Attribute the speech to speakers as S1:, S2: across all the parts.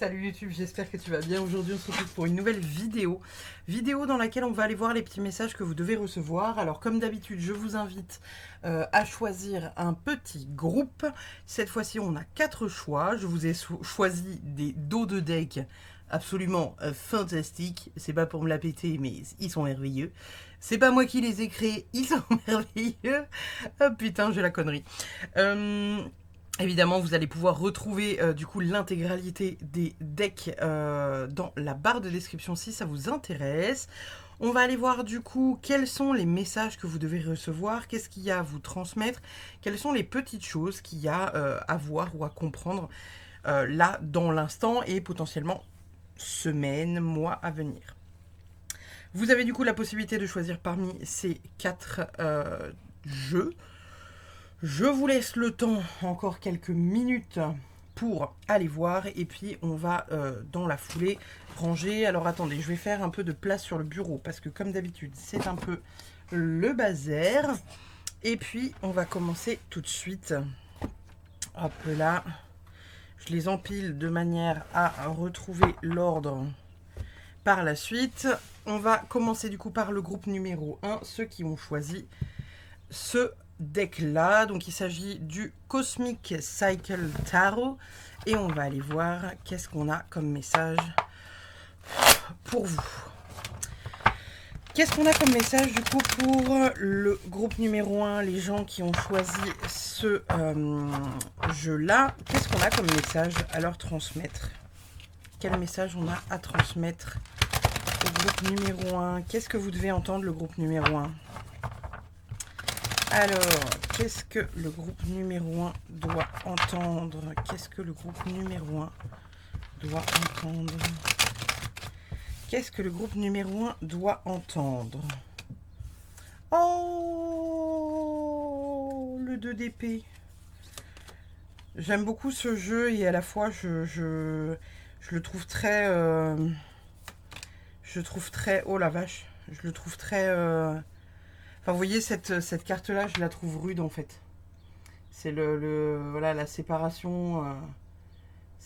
S1: Salut YouTube, j'espère que tu vas bien. Aujourd'hui on se retrouve pour une nouvelle vidéo. Vidéo dans laquelle on va aller voir les petits messages que vous devez recevoir. Alors comme d'habitude, je vous invite à choisir un petit groupe. Cette fois-ci on a 4 choix. Je vous ai choisi des dos de deck absolument fantastiques. C'est pas pour me la péter, mais ils sont merveilleux. C'est pas moi qui les ai créés, ils sont merveilleux. Oh putain, j'ai la connerie. Évidemment, vous allez pouvoir retrouver du coup l'intégralité des decks dans la barre de description si ça vous intéresse. On va aller voir du coup quels sont les messages que vous devez recevoir, qu'est-ce qu'il y a à vous transmettre, quelles sont les petites choses qu'il y a à voir ou à comprendre là dans l'instant et potentiellement semaines, mois à venir. Vous avez du coup la possibilité de choisir parmi ces 4 jeux. Je vous laisse le temps, encore quelques minutes pour aller voir et puis on va dans la foulée ranger. Alors attendez, je vais faire un peu de place sur le bureau parce que comme d'habitude c'est un peu le bazar. Et puis on va commencer tout de suite. Hop là, je les empile de manière à retrouver l'ordre par la suite. On va commencer du coup par le groupe numéro 1, ceux qui ont choisi ce deck là. Donc il s'agit du Cosmic Cycle Tarot et on va aller voir qu'est-ce qu'on a comme message pour vous. Qu'est-ce qu'on a comme message du coup pour le groupe numéro 1, les gens qui ont choisi ce jeu là? Qu'est-ce qu'on a comme message à leur transmettre? Quel message on a à transmettre au groupe numéro 1? Qu'est-ce que vous devez entendre, le groupe numéro 1? Alors, qu'est-ce que le groupe numéro 1 doit entendre? Qu'est-ce que le groupe numéro 1 doit entendre? Qu'est-ce que le groupe numéro 1 doit entendre? Oh, le 2 d'épée. J'aime beaucoup ce jeu et à la fois, je le trouve très... oh la vache. Je le trouve très... Enfin, vous voyez, cette carte-là, je la trouve rude, en fait. C'est voilà, la séparation.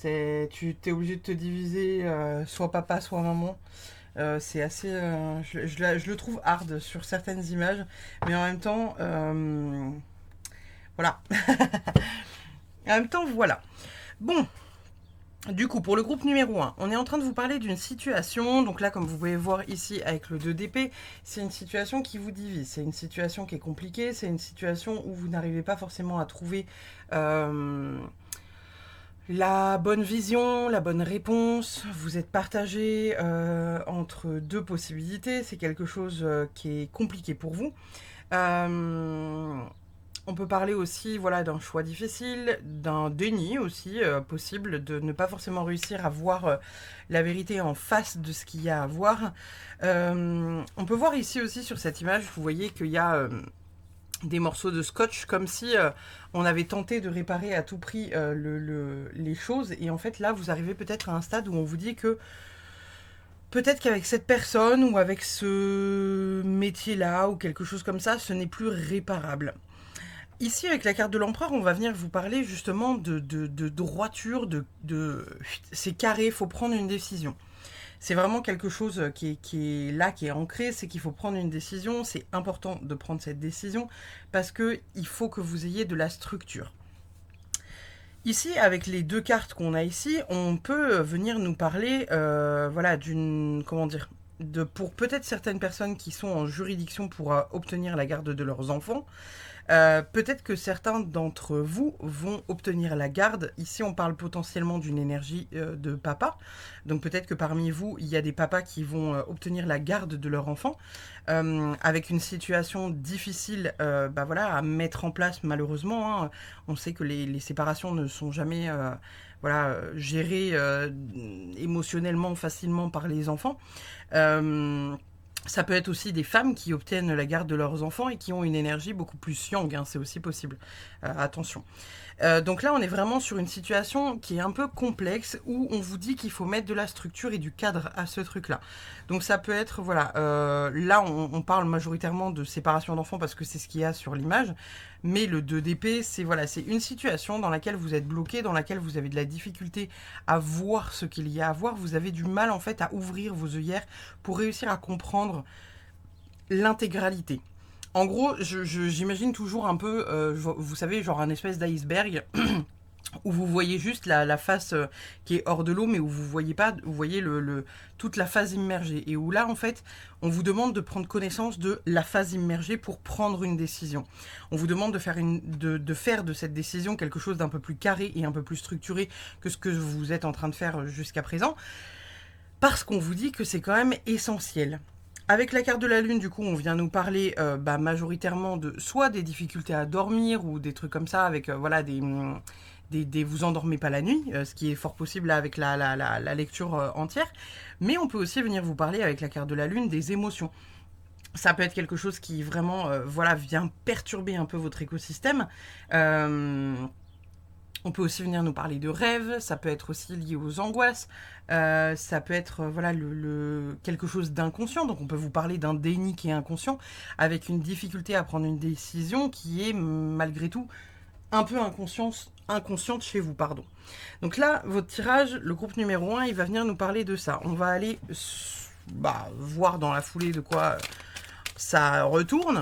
S1: Tu es obligé de te diviser, soit papa, soit maman. C'est assez... je le trouve hard sur certaines images. Mais en même temps, voilà. En même temps, voilà. Bon. Du coup, pour le groupe numéro 1, on est en train de vous parler d'une situation. Donc là, comme vous pouvez voir ici avec le 2 d'épée, c'est une situation qui vous divise. C'est une situation qui est compliquée. C'est une situation où vous n'arrivez pas forcément à trouver la bonne vision, la bonne réponse. Vous êtes partagé entre deux possibilités. C'est quelque chose qui est compliqué pour vous. On peut parler aussi, voilà, d'un choix difficile, d'un déni aussi possible, de ne pas forcément réussir à voir la vérité en face de ce qu'il y a à voir. On peut voir ici aussi sur cette image, vous voyez qu'il y a des morceaux de scotch, comme si on avait tenté de réparer à tout prix les choses. Et en fait, là, vous arrivez peut-être à un stade où on vous dit que peut-être qu'avec cette personne ou avec ce métier-là ou quelque chose comme ça, ce n'est plus réparable. Ici, avec la carte de l'empereur, on va venir vous parler justement de droiture, c'est carré, il faut prendre une décision. C'est vraiment quelque chose qui est là, qui est ancré, c'est qu'il faut prendre une décision, c'est important de prendre cette décision parce qu'il faut que vous ayez de la structure. Ici, avec les deux cartes qu'on a ici, on peut venir nous parler voilà, d'une, comment dire, pour peut-être certaines personnes qui sont en juridiction pour obtenir la garde de leurs enfants. Peut-être que certains d'entre vous vont obtenir la garde. Ici, on parle potentiellement d'une énergie de papa. Donc peut-être que parmi vous, il y a des papas qui vont obtenir la garde de leur enfant. Avec une situation difficile bah voilà, à mettre en place malheureusement. Hein. On sait que les séparations ne sont jamais voilà, gérées émotionnellement facilement par les enfants. Ça peut être aussi des femmes qui obtiennent la garde de leurs enfants et qui ont une énergie beaucoup plus yang, hein, c'est aussi possible. Attention. Donc là, on est vraiment sur une situation qui est un peu complexe où on vous dit qu'il faut mettre de la structure et du cadre à ce truc-là. Donc ça peut être, voilà, là on parle majoritairement de séparation d'enfants parce que c'est ce qu'il y a sur l'image, mais le 2 d'épée, c'est voilà, c'est une situation dans laquelle vous êtes bloqué, dans laquelle vous avez de la difficulté à voir ce qu'il y a à voir, vous avez du mal en fait à ouvrir vos œillères pour réussir à comprendre l'intégralité. En gros, j'imagine toujours un peu, vous savez, genre un espèce d'iceberg où vous voyez juste la face qui est hors de l'eau, mais où vous voyez pas, vous voyez toute la phase immergée. Et où là, en fait, on vous demande de prendre connaissance de la phase immergée pour prendre une décision. On vous demande de faire de cette décision quelque chose d'un peu plus carré et un peu plus structuré que ce que vous êtes en train de faire jusqu'à présent, parce qu'on vous dit que c'est quand même essentiel. Avec la carte de la lune, du coup, on vient nous parler majoritairement de soit des difficultés à dormir ou des trucs comme ça, avec voilà vous endormez pas la nuit, ce qui est fort possible là, avec la lecture entière. Mais on peut aussi venir vous parler avec la carte de la lune des émotions. Ça peut être quelque chose qui vraiment voilà, vient perturber un peu votre écosystème. On peut aussi venir nous parler de rêves, ça peut être aussi lié aux angoisses, ça peut être voilà, quelque chose d'inconscient, donc on peut vous parler d'un déni qui est inconscient, avec une difficulté à prendre une décision qui est malgré tout un peu inconsciente chez vous, pardon. Donc là, votre tirage, le groupe numéro 1, il va venir nous parler de ça. On va aller voir dans la foulée de quoi ça retourne.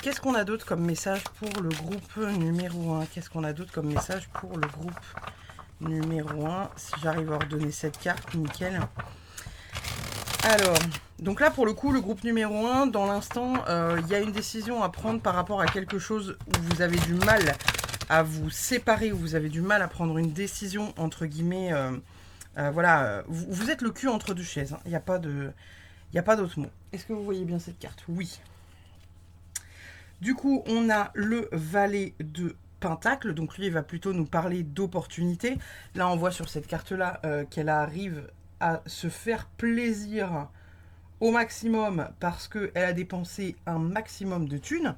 S1: Qu'est-ce qu'on a d'autre comme message pour le groupe numéro 1? Qu'est-ce qu'on a d'autre comme message pour le groupe numéro 1? Si j'arrive à ordonner cette carte, nickel. Alors, donc là pour le coup, le groupe numéro 1, dans l'instant, il y a une décision à prendre par rapport à quelque chose où vous avez du mal à vous séparer, où vous avez du mal à prendre une décision, entre guillemets, voilà, vous êtes le cul entre deux chaises, hein. Il n'y a pas d'autre mot. Est-ce que vous voyez bien cette carte? Oui. Du coup, on a le valet de Pentacle. Donc lui, il va plutôt nous parler d'opportunité. Là, on voit sur cette carte-là qu'elle arrive à se faire plaisir au maximum parce qu'elle a dépensé un maximum de thunes.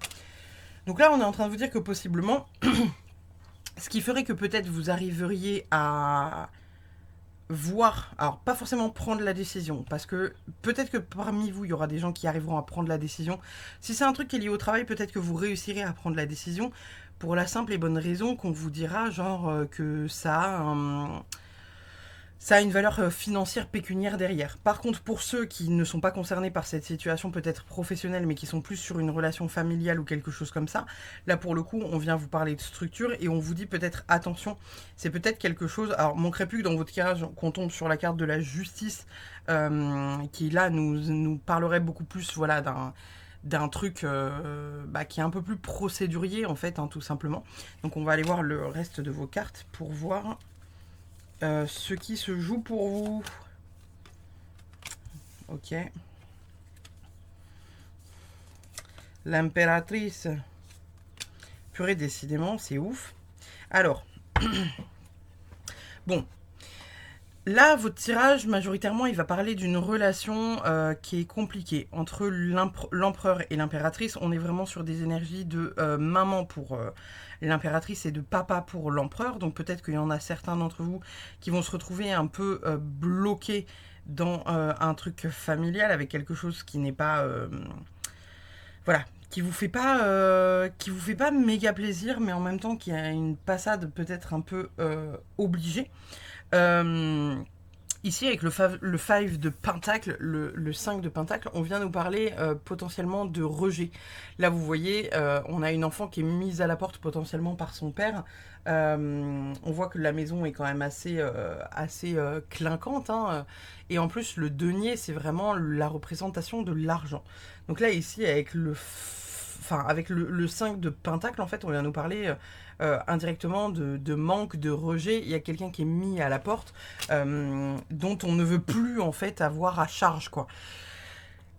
S1: Donc là, on est en train de vous dire que possiblement, ce qui ferait que peut-être vous arriveriez à voir, alors pas forcément prendre la décision, parce que peut-être que parmi vous, il y aura des gens qui arriveront à prendre la décision. Si c'est un truc qui est lié au travail, peut-être que vous réussirez à prendre la décision pour la simple et bonne raison qu'on vous dira genre que ça a une valeur financière pécuniaire derrière. Par contre, pour ceux qui ne sont pas concernés par cette situation peut-être professionnelle, mais qui sont plus sur une relation familiale ou quelque chose comme ça, là pour le coup, on vient vous parler de structure et on vous dit peut-être attention, c'est peut-être quelque chose... Alors, manquerait plus que dans votre tirage qu'on tombe sur la carte de la justice, qui là nous parlerait beaucoup plus voilà, d'un truc qui est un peu plus procédurier en fait, hein, tout simplement. Donc on va aller voir le reste de vos cartes pour voir... ce qui se joue pour vous. Ok. L'impératrice. Purée, décidément, c'est ouf. Alors. Bon. Là, votre tirage, majoritairement, il va parler d'une relation qui est compliquée. Entre l'empereur et l'impératrice, on est vraiment sur des énergies de maman pour l'impératrice et de papa pour l'empereur. Donc peut-être qu'il y en a certains d'entre vous qui vont se retrouver un peu bloqués dans un truc familial avec quelque chose qui n'est pas... voilà, qui vous fait pas méga plaisir, mais en même temps qui a une passade peut-être un peu obligée. Ici, avec le 5 de Pentacle, le 5 de Pentacle, on vient nous parler potentiellement de rejet. Là, vous voyez, on a une enfant qui est mise à la porte potentiellement par son père. On voit que la maison est quand même assez clinquante, hein. Et en plus, le denier, c'est vraiment la représentation de l'argent. Donc là, ici, avec le 5 de Pentacle, en fait, on vient nous parler indirectement de manque, de rejet. Il y a quelqu'un qui est mis à la porte dont on ne veut plus, en fait, avoir à charge, quoi.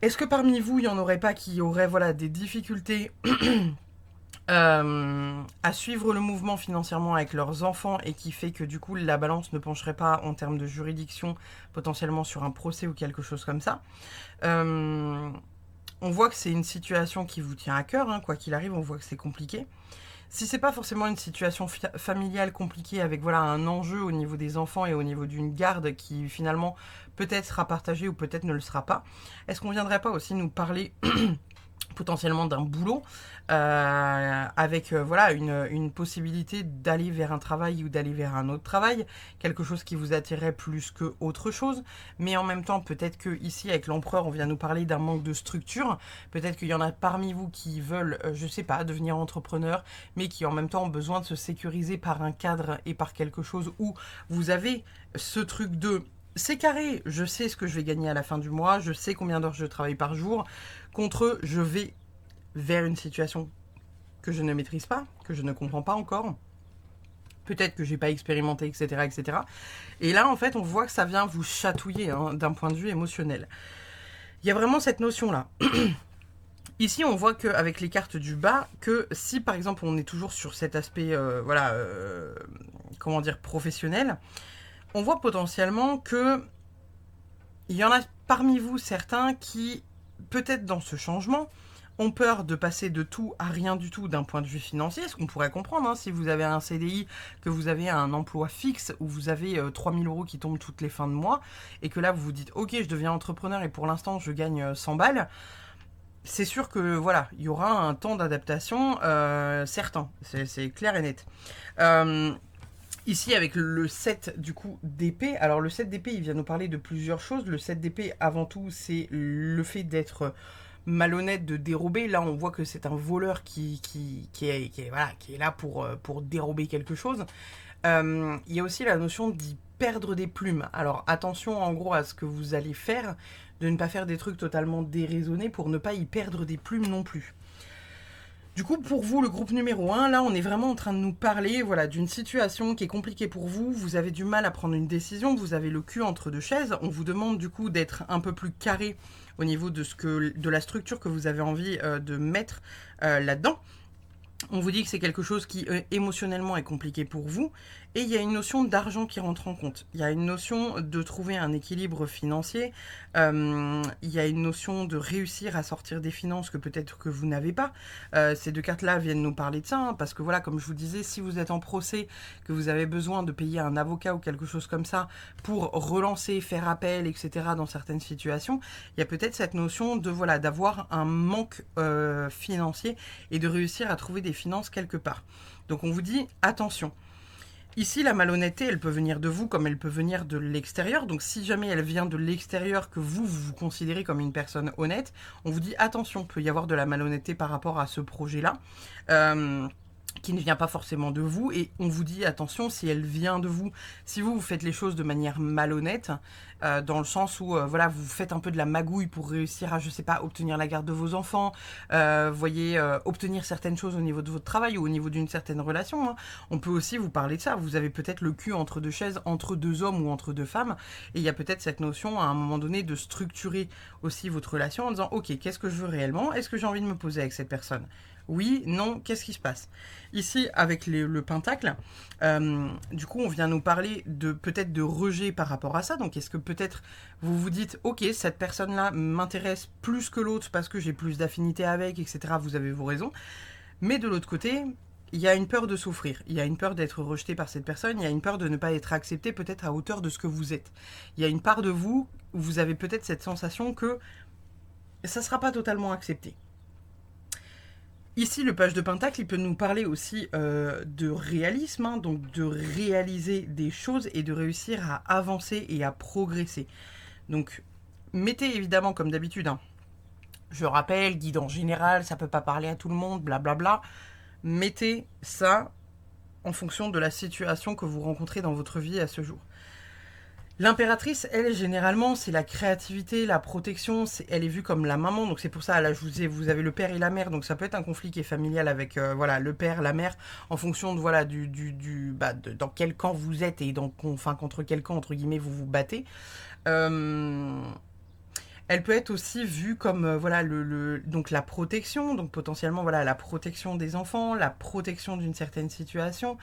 S1: Est-ce que parmi vous, il n'y en aurait pas qui auraient voilà, des difficultés à suivre le mouvement financièrement avec leurs enfants et qui fait que du coup la balance ne pencherait pas en termes de juridiction potentiellement sur un procès ou quelque chose comme ça? On voit que c'est une situation qui vous tient à cœur, hein, quoi qu'il arrive, on voit que c'est compliqué. Si c'est pas forcément une situation familiale compliquée avec voilà un enjeu au niveau des enfants et au niveau d'une garde qui finalement peut-être sera partagée ou peut-être ne le sera pas, est-ce qu'on viendrait pas aussi nous parler potentiellement d'un boulot avec voilà une possibilité d'aller vers un travail ou d'aller vers un autre travail, quelque chose qui vous attirerait plus que autre chose, mais en même temps peut-être que ici avec l'empereur on vient nous parler d'un manque de structure, peut-être qu'il y en a parmi vous qui veulent je sais pas devenir entrepreneur mais qui en même temps ont besoin de se sécuriser par un cadre et par quelque chose où vous avez ce truc de c'est carré, je sais ce que je vais gagner à la fin du mois, je sais combien d'heures je travaille par jour, contre je vais vers une situation que je ne maîtrise pas, que je ne comprends pas encore, peut-être que j'ai pas expérimenté, etc., etc. Et là, en fait, on voit que ça vient vous chatouiller hein, d'un point de vue émotionnel. Il y a vraiment cette notion-là. Ici, on voit qu'avec les cartes du bas, que si par exemple on est toujours sur cet aspect, voilà, comment dire, professionnel, on voit potentiellement que il y en a parmi vous certains qui, peut-être dans ce changement, ont peur de passer de tout à rien du tout d'un point de vue financier, ce qu'on pourrait comprendre, hein, si vous avez un CDI, que vous avez un emploi fixe, où vous avez 3000 euros qui tombent toutes les fins de mois, et que là vous vous dites, ok, je deviens entrepreneur et pour l'instant je gagne 100 balles, c'est sûr que voilà, il y aura un temps d'adaptation certain, c'est clair et net. Ici, avec le 7 du coup d'épée, alors le 7 d'épée, il vient nous parler de plusieurs choses. Le 7 d'épée, avant tout, c'est le fait d'être malhonnête, de dérober. Là, on voit que c'est un voleur voilà, qui est là pour dérober quelque chose. Il y a aussi la notion d'y perdre des plumes. Alors attention en gros à ce que vous allez faire, de ne pas faire des trucs totalement déraisonnés pour ne pas y perdre des plumes non plus. Du coup, pour vous, le groupe numéro 1, là, on est vraiment en train de nous parler voilà, d'une situation qui est compliquée pour vous. Vous avez du mal à prendre une décision, vous avez le cul entre deux chaises. On vous demande du coup d'être un peu plus carré au niveau de la structure que vous avez envie de mettre là-dedans. On vous dit que c'est quelque chose qui émotionnellement est compliqué pour vous. Et il y a une notion d'argent qui rentre en compte. Il y a une notion de trouver un équilibre financier. Il y a une notion de réussir à sortir des finances que peut-être que vous n'avez pas. Ces deux cartes-là viennent nous parler de ça. Hein, parce que voilà, comme je vous disais, si vous êtes en procès, que vous avez besoin de payer un avocat ou quelque chose comme ça pour relancer, faire appel, etc. dans certaines situations, il y a peut-être cette notion de voilà d'avoir un manque financier et de réussir à trouver des finances quelque part. Donc on vous dit attention. Ici, la malhonnêteté, elle peut venir de vous comme elle peut venir de l'extérieur. Donc si jamais elle vient de l'extérieur, que vous vous considérez comme une personne honnête, on vous dit attention, peut y avoir de la malhonnêteté par rapport à ce projet-là. Qui ne vient pas forcément de vous, et on vous dit attention si elle vient de vous, si vous faites les choses de manière malhonnête, dans le sens où voilà, vous faites un peu de la magouille pour réussir à, je sais pas, obtenir la garde de vos enfants, voyez, obtenir certaines choses au niveau de votre travail ou au niveau d'une certaine relation, hein. On peut aussi vous parler de ça, vous avez peut-être le cul entre deux chaises, entre deux hommes ou entre deux femmes, et il y a peut-être cette notion à un moment donné de structurer aussi votre relation en disant ok, qu'est-ce que je veux réellement, est-ce que j'ai envie de me poser avec cette personne? Oui, non, qu'est-ce qui se passe? Ici, avec le pentacle, du coup, on vient nous parler de peut-être de rejet par rapport à ça. Donc, est-ce que peut-être vous vous dites, ok, cette personne-là m'intéresse plus que l'autre parce que j'ai plus d'affinité avec, etc. Vous avez vos raisons. Mais de l'autre côté, il y a une peur de souffrir. Il y a une peur d'être rejeté par cette personne. Il y a une peur de ne pas être accepté peut-être à hauteur de ce que vous êtes. Il y a une part de vous où vous avez peut-être cette sensation que ça ne sera pas totalement accepté. Ici, le page de Pentacle, il peut nous parler aussi de réalisme, hein, donc de réaliser des choses et de réussir à avancer et à progresser. Donc, mettez évidemment, comme d'habitude, hein, je rappelle, guide en général, ça peut pas parler à tout le monde, blablabla. Mettez ça en fonction de la situation que vous rencontrez dans votre vie à ce jour. L'impératrice, elle, généralement, c'est la créativité, la protection, elle est vue comme la maman, donc c'est pour ça, là, je vous ai, vous avez le père et la mère, donc ça peut être un conflit qui est familial avec, voilà, le père, la mère, en fonction de, voilà, dans quel camp vous êtes et enfin, contre quel camp, entre guillemets, vous vous battez. Elle peut être aussi vue comme, voilà, donc la protection, donc potentiellement, voilà, la protection des enfants, la protection d'une certaine situation,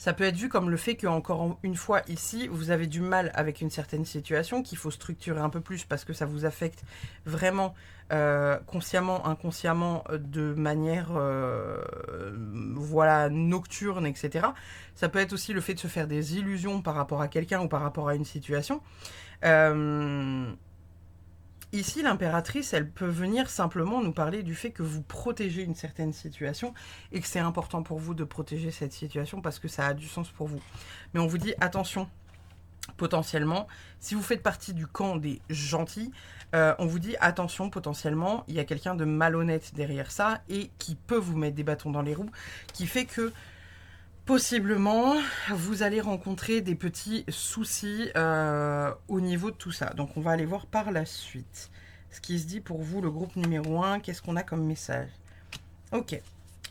S1: Ça peut être vu comme le fait que, encore une fois, ici, vous avez du mal avec une certaine situation, qu'il faut structurer un peu plus parce que ça vous affecte vraiment consciemment, inconsciemment, de manière voilà, nocturne, etc. Ça peut être aussi le fait de se faire des illusions par rapport à quelqu'un ou par rapport à une situation. Ici, l'impératrice, elle peut venir simplement nous parler du fait que vous protégez une certaine situation et que c'est important pour vous de protéger cette situation parce que ça a du sens pour vous. Mais on vous dit attention, potentiellement, si vous faites partie du camp des gentils, on vous dit attention, potentiellement, il y a quelqu'un de malhonnête derrière ça et qui peut vous mettre des bâtons dans les roues, qui fait que possiblement, vous allez rencontrer des petits soucis au niveau de tout ça. Donc, on va aller voir par la suite ce qui se dit pour vous, le groupe numéro 1. Qu'est-ce qu'on a comme message? Ok.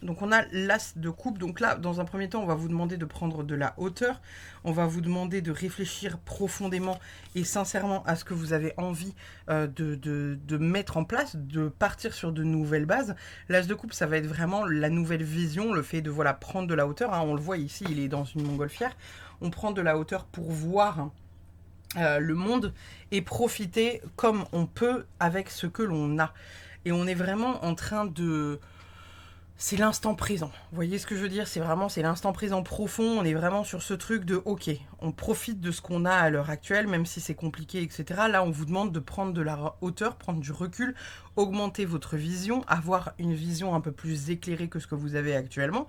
S1: Donc, on a l'as de coupe. Donc là, dans un premier temps, on va vous demander de prendre de la hauteur. On va vous demander de réfléchir profondément et sincèrement à ce que vous avez envie de mettre en place, de partir sur de nouvelles bases. L'as de coupe, ça va être vraiment la nouvelle vision, le fait de voilà, prendre de la hauteur. Hein. On le voit ici, il est dans une montgolfière. On prend de la hauteur pour voir le monde et profiter comme on peut avec ce que l'on a. Et on est vraiment en train de... C'est l'instant présent. Vous voyez ce que je veux dire? C'est l'instant présent profond. On est vraiment sur ce truc de ok, on profite de ce qu'on a à l'heure actuelle, même si c'est compliqué, etc. Là, on vous demande de prendre de la hauteur, prendre du recul, augmenter votre vision, avoir une vision un peu plus éclairée que ce que vous avez actuellement.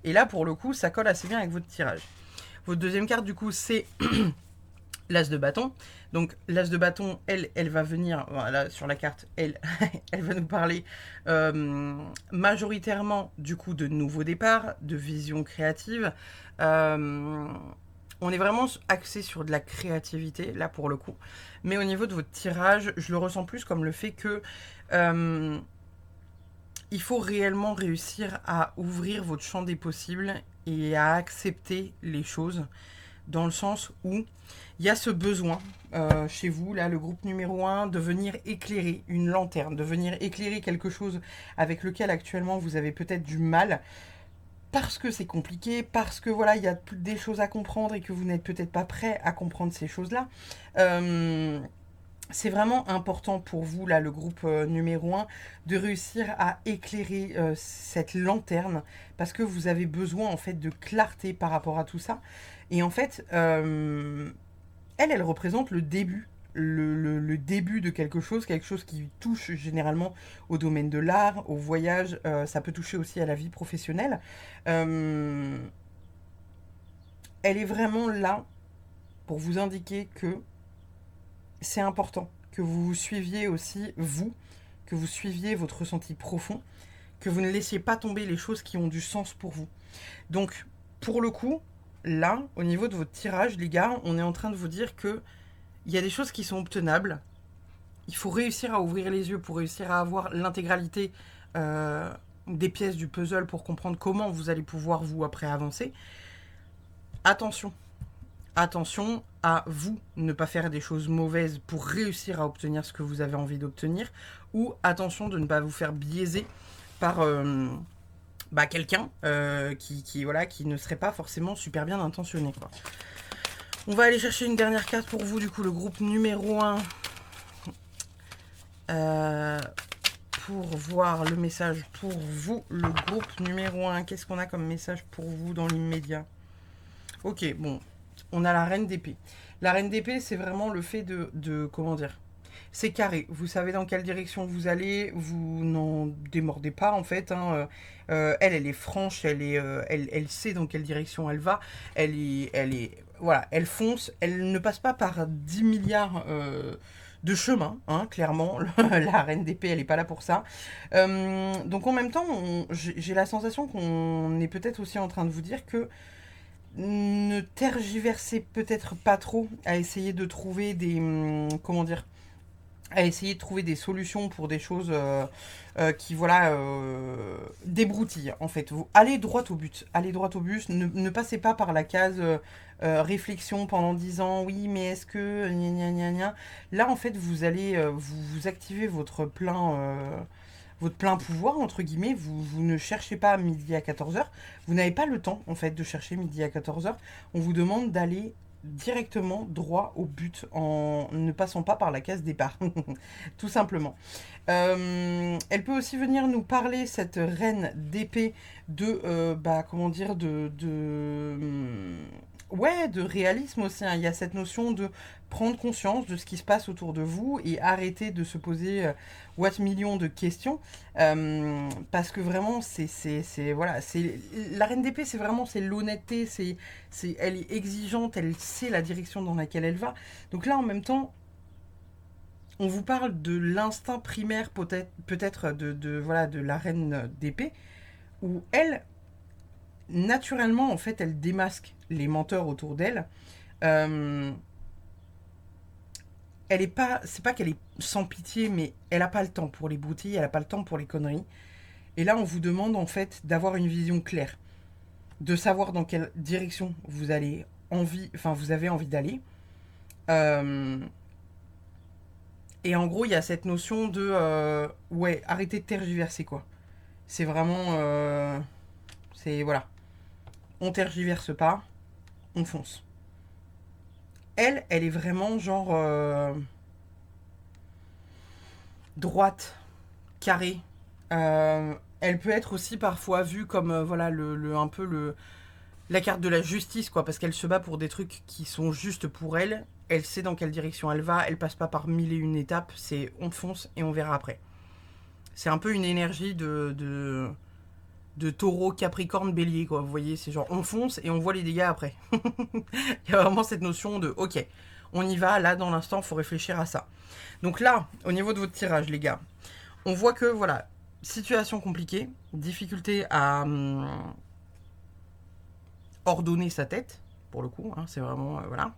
S1: Et là, pour le coup, ça colle assez bien avec votre tirage. Votre deuxième carte, du coup, c'est l'as de bâton. Donc l'as de bâton, elle va venir, voilà, sur la carte, elle va nous parler majoritairement du coup de nouveaux départs, de vision créative. On est vraiment axé sur de la créativité, là pour le coup. Mais au niveau de votre tirage, je le ressens plus comme le fait que il faut réellement réussir à ouvrir votre champ des possibles et à accepter les choses, dans le sens où il y a ce besoin chez vous, là, le groupe numéro 1, de venir éclairer une lanterne, de venir éclairer quelque chose avec lequel actuellement vous avez peut-être du mal, parce que c'est compliqué, parce que voilà, il y a des choses à comprendre et que vous n'êtes peut-être pas prêt à comprendre ces choses-là. C'est vraiment important pour vous, là, le groupe numéro 1, de réussir à éclairer cette lanterne, parce que vous avez besoin, en fait, de clarté par rapport à tout ça. Et en fait, elle représente le début. Le début de quelque chose qui touche généralement au domaine de l'art, au voyage, ça peut toucher aussi à la vie professionnelle. Elle est vraiment là pour vous indiquer que c'est important que vous vous suiviez aussi, vous, que vous suiviez votre ressenti profond, que vous ne laissiez pas tomber les choses qui ont du sens pour vous. Donc, pour le coup, là, au niveau de votre tirage, les gars, on est en train de vous dire que il y a des choses qui sont obtenables. Il faut réussir à ouvrir les yeux pour réussir à avoir l'intégralité des pièces du puzzle pour comprendre comment vous allez pouvoir, vous, après, avancer. Attention. Attention à vous ne pas faire des choses mauvaises pour réussir à obtenir ce que vous avez envie d'obtenir, ou attention de ne pas vous faire biaiser par quelqu'un qui ne serait pas forcément super bien intentionné, quoi. On va aller chercher une dernière carte pour vous, du coup, le groupe numéro 1, pour voir le message pour vous, le groupe numéro 1. Qu'est-ce qu'on a comme message pour vous dans l'immédiat? Ok, bon, on a la reine d'épée. La reine d'épée, c'est vraiment le fait de comment dire, c'est carré. Vous savez dans quelle direction vous allez, vous n'en démordez pas en fait. Hein. Elle est franche, elle sait dans quelle direction elle va. Voilà, elle fonce. Elle ne passe pas par 10 milliards de chemins, hein, clairement. La reine d'épée, elle n'est pas là pour ça. Donc en même temps, j'ai la sensation qu'on est peut-être aussi en train de vous dire que ne tergiversez peut-être pas trop à essayer de trouver des comment dire, à essayer de trouver des solutions pour des choses qui voilà débroutillent en fait. Vous allez droit au but, ne passez pas par la case réflexion pendant 10 ans, oui mais est-ce que gna gna gna gna. Là en fait vous allez vous activer votre plein votre plein pouvoir, entre guillemets. Vous ne cherchez pas midi à 14 h. Vous n'avez pas le temps, en fait, de chercher midi à 14 h. On vous demande d'aller directement droit au but en ne passant pas par la case départ. Tout simplement. Elle peut aussi venir nous parler, cette reine d'épée, de, comment dire, ouais, de réalisme aussi, hein. Il y a cette notion de prendre conscience de ce qui se passe autour de vous et arrêter de se poser what millions de questions, parce que vraiment voilà, c'est la reine d'épée, c'est vraiment, c'est l'honnêteté, elle est exigeante, elle sait la direction dans laquelle elle va. Donc là, en même temps, on vous parle de l'instinct primaire peut-être voilà, de la reine d'épée, où elle, naturellement, en fait, elle démasque les menteurs autour d'elle. Elle est pas, c'est pas qu'elle est sans pitié, mais elle a pas le temps pour les broutilles, elle a pas le temps pour les conneries. Et là, on vous demande en fait d'avoir une vision claire, de savoir dans quelle direction vous avez envie d'aller. Et en gros, il y a cette notion de ouais, arrêtez de tergiverser quoi. C'est vraiment, c'est voilà, on tergiverse pas, on fonce. Elle est vraiment genre droite, carrée. Elle peut être aussi parfois vue comme voilà un peu la carte de la justice quoi, parce qu'elle se bat pour des trucs qui sont justes pour elle. Elle sait dans quelle direction elle va. Elle passe pas par mille et une étapes. C'est on fonce et on verra après. C'est un peu une énergie de taureau, capricorne, bélier quoi. Vous voyez, c'est genre on fonce et on voit les dégâts après. Il y a vraiment cette notion de ok, on y va, là dans l'instant, faut réfléchir à ça. Donc là, au niveau de votre tirage, les gars, on voit que voilà, situation compliquée, difficulté à ordonner sa tête, pour le coup, hein, c'est vraiment voilà.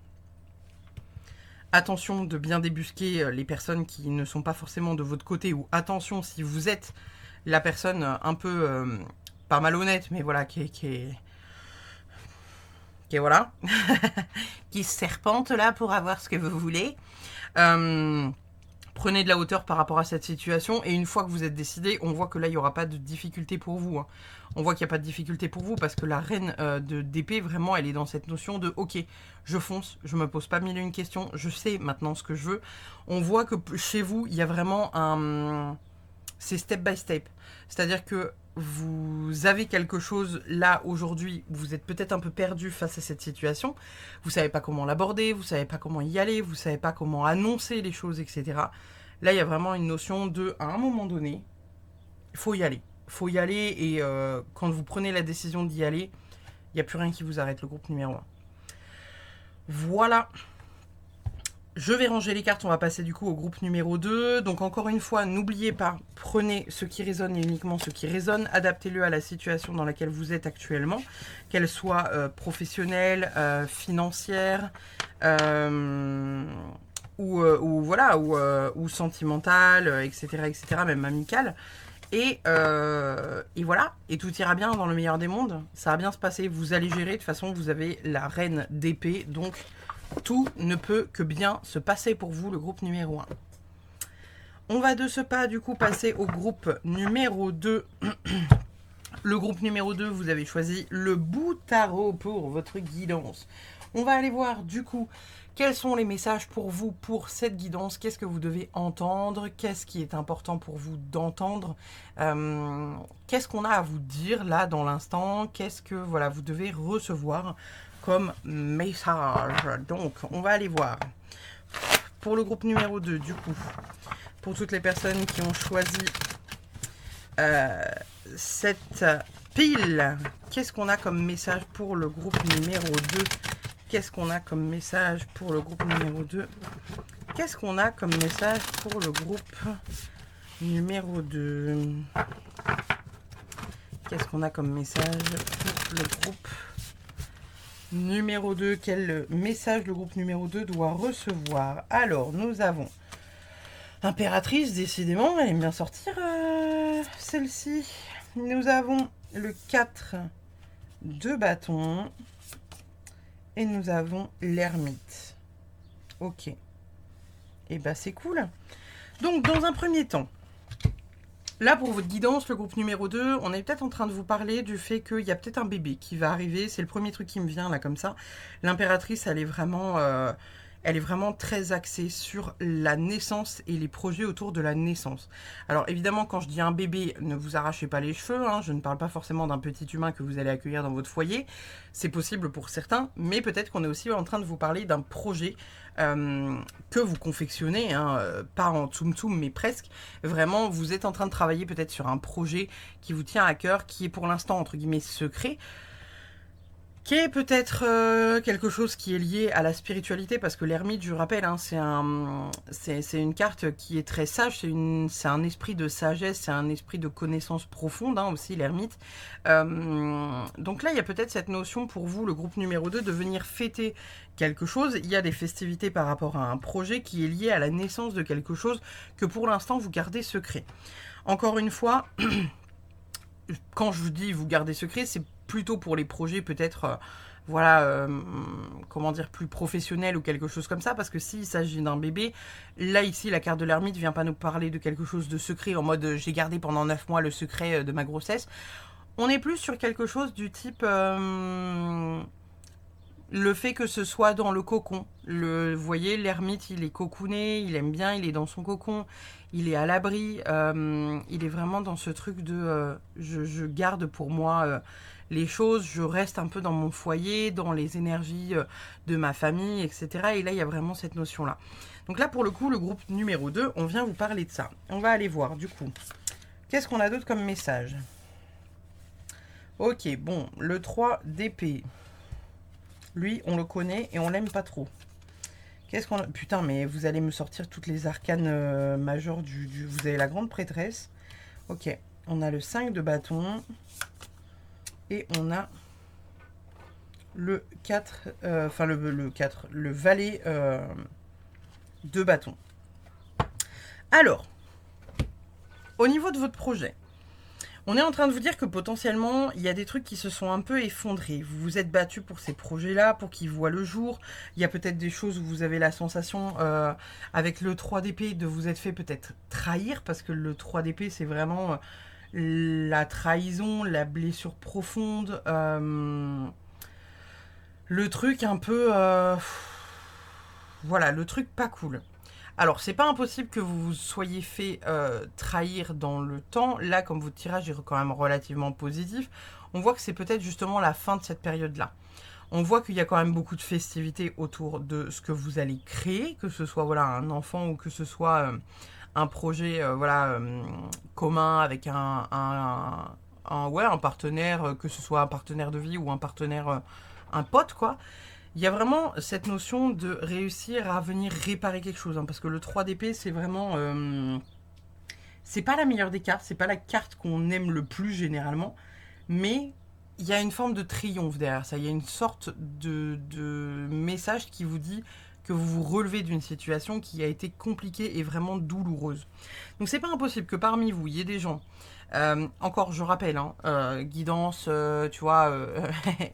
S1: Attention de bien débusquer les personnes qui ne sont pas forcément de votre côté, ou attention si vous êtes la personne un peu pas malhonnête, mais voilà, qui est voilà, qui serpente là pour avoir ce que vous voulez. Prenez de la hauteur par rapport à cette situation, et une fois que vous êtes décidé, on voit que là il n'y aura pas de difficulté pour vous, hein. On voit qu'il n'y a pas de difficulté pour vous parce que la reine d'épée, vraiment, elle est dans cette notion de ok, je fonce, je me pose pas mille et une questions, je sais maintenant ce que je veux. On voit que chez vous, il y a vraiment c'est step by step. C'est-à-dire que vous avez quelque chose là aujourd'hui, vous êtes peut-être un peu perdu face à cette situation, vous savez pas comment l'aborder, vous savez pas comment y aller, vous savez pas comment annoncer les choses, etc. Là, il y a vraiment une notion de, à un moment donné, il faut y aller. Il faut y aller, et quand vous prenez la décision d'y aller, il n'y a plus rien qui vous arrête, le groupe numéro 1. Voilà. Je vais ranger les cartes, on va passer du coup au groupe numéro 2. Donc encore une fois, n'oubliez pas, prenez ce qui résonne et uniquement ce qui résonne. Adaptez-le à la situation dans laquelle vous êtes actuellement, qu'elle soit professionnelle, financière, ou voilà, ou sentimentale, etc., etc., même amicale. Et voilà, et tout ira bien dans le meilleur des mondes. Ça va bien se passer, vous allez gérer. De toute façon, vous avez la reine d'épée, donc tout ne peut que bien se passer pour vous, le groupe numéro 1. On va de ce pas, du coup, passer au groupe numéro 2. Le groupe numéro 2, vous avez choisi le bout tarot pour votre guidance. On va aller voir, du coup, quels sont les messages pour vous pour cette guidance. Qu'est-ce que vous devez entendre? Qu'est-ce qui est important pour vous d'entendre? Qu'est-ce qu'on a à vous dire là dans l'instant? Qu'est-ce que voilà, vous devez recevoir comme message? Donc, on va aller voir. Pour le groupe numéro 2, du coup, pour toutes les personnes qui ont choisi cette pile, qu'est-ce qu'on a comme message pour le groupe numéro 2? Qu'est-ce qu'on a comme message pour le groupe numéro 2? Qu'est-ce qu'on a comme message pour le groupe numéro 2? Qu'est-ce qu'on a comme message pour le groupe numéro 2? Quel message le groupe numéro 2 doit recevoir? Alors, nous avons Impératrice, décidément, elle aime bien sortir celle-ci. Nous avons le 4 de bâton. Et nous avons l'ermite. Ok. Et bah c'est cool. Donc dans un premier temps, Là, pour votre guidance, le groupe numéro 2, on est peut-être en train de vous parler du fait qu'il y a peut-être un bébé qui va arriver. C'est le premier truc qui me vient là comme ça. L'impératrice, elle est vraiment très axée sur la naissance et les projets autour de la naissance. Alors évidemment, quand je dis un bébé, ne vous arrachez pas les cheveux. Hein, je ne parle pas forcément d'un petit humain que vous allez accueillir dans votre foyer. C'est possible pour certains, mais peut-être qu'on est aussi en train de vous parler d'un projet que vous confectionnez, hein, pas en tsum tsum, mais presque. Vraiment, vous êtes en train de travailler peut-être sur un projet qui vous tient à cœur, qui est pour l'instant, entre guillemets, secret, qui est peut-être quelque chose qui est lié à la spiritualité, parce que l'ermite, je rappelle, hein, c'est une carte qui est très sage, c'est un esprit de sagesse, c'est un esprit de connaissance profonde, hein, aussi, l'ermite. Donc là, il y a peut-être cette notion pour vous, le groupe numéro 2, de venir fêter quelque chose. Il y a des festivités par rapport à un projet qui est lié à la naissance de quelque chose que pour l'instant, vous gardez secret. Encore une fois, quand je vous dis vous gardez secret, c'est plutôt pour les projets peut-être, voilà, comment dire, plus professionnels ou quelque chose comme ça, parce que s'il s'agit d'un bébé, là ici la carte de l'ermite vient pas nous parler de quelque chose de secret, en mode j'ai gardé pendant 9 mois le secret de ma grossesse. On est plus sur quelque chose du type le fait que ce soit dans le cocon. Vous voyez, l'ermite, il est cocooné, il aime bien, il est dans son cocon, il est à l'abri, il est vraiment dans ce truc de je garde pour moi les choses, je reste un peu dans mon foyer, dans les énergies de ma famille, etc. Et là, il y a vraiment cette notion-là. Donc là, pour le coup, le groupe numéro 2, on vient vous parler de ça. On va aller voir, du coup. Qu'est-ce qu'on a d'autre comme message? Ok, bon, le 3 d'épée. Lui, on le connaît et on l'aime pas trop. Qu'est-ce qu'on a... Putain, mais vous allez me sortir toutes les arcanes majeures du... Vous avez la grande prêtresse. Ok, on a le 5 de bâton. Et on a le 4, enfin le 4, le valet de bâton. Alors, au niveau de votre projet, on est en train de vous dire que potentiellement, il y a des trucs qui se sont un peu effondrés. Vous vous êtes battu pour ces projets-là, pour qu'ils voient le jour. Il y a peut-être des choses où vous avez la sensation, avec le 3 d'épée, de vous être fait peut-être trahir, parce que le 3 d'épée, c'est vraiment la trahison, la blessure profonde, le truc un peu... voilà, le truc pas cool. Alors, c'est pas impossible que vous vous soyez fait trahir dans le temps. Là, comme votre tirage est quand même relativement positif, on voit que c'est peut-être justement la fin de cette période-là. On voit qu'il y a quand même beaucoup de festivités autour de ce que vous allez créer, que ce soit voilà, un enfant ou que ce soit un projet voilà, commun avec ouais, un partenaire, que ce soit un partenaire de vie ou un partenaire, un pote, quoi. Il y a vraiment cette notion de réussir à venir réparer quelque chose, hein, parce que le 3 d'épée, c'est vraiment... c'est pas la meilleure des cartes, c'est pas la carte qu'on aime le plus généralement, mais il y a une forme de triomphe derrière ça, il y a une sorte de message qui vous dit que vous vous relevez d'une situation qui a été compliquée et vraiment douloureuse. Donc c'est pas impossible que parmi vous, il y ait des gens... encore, je rappelle, hein, guidance, tu vois,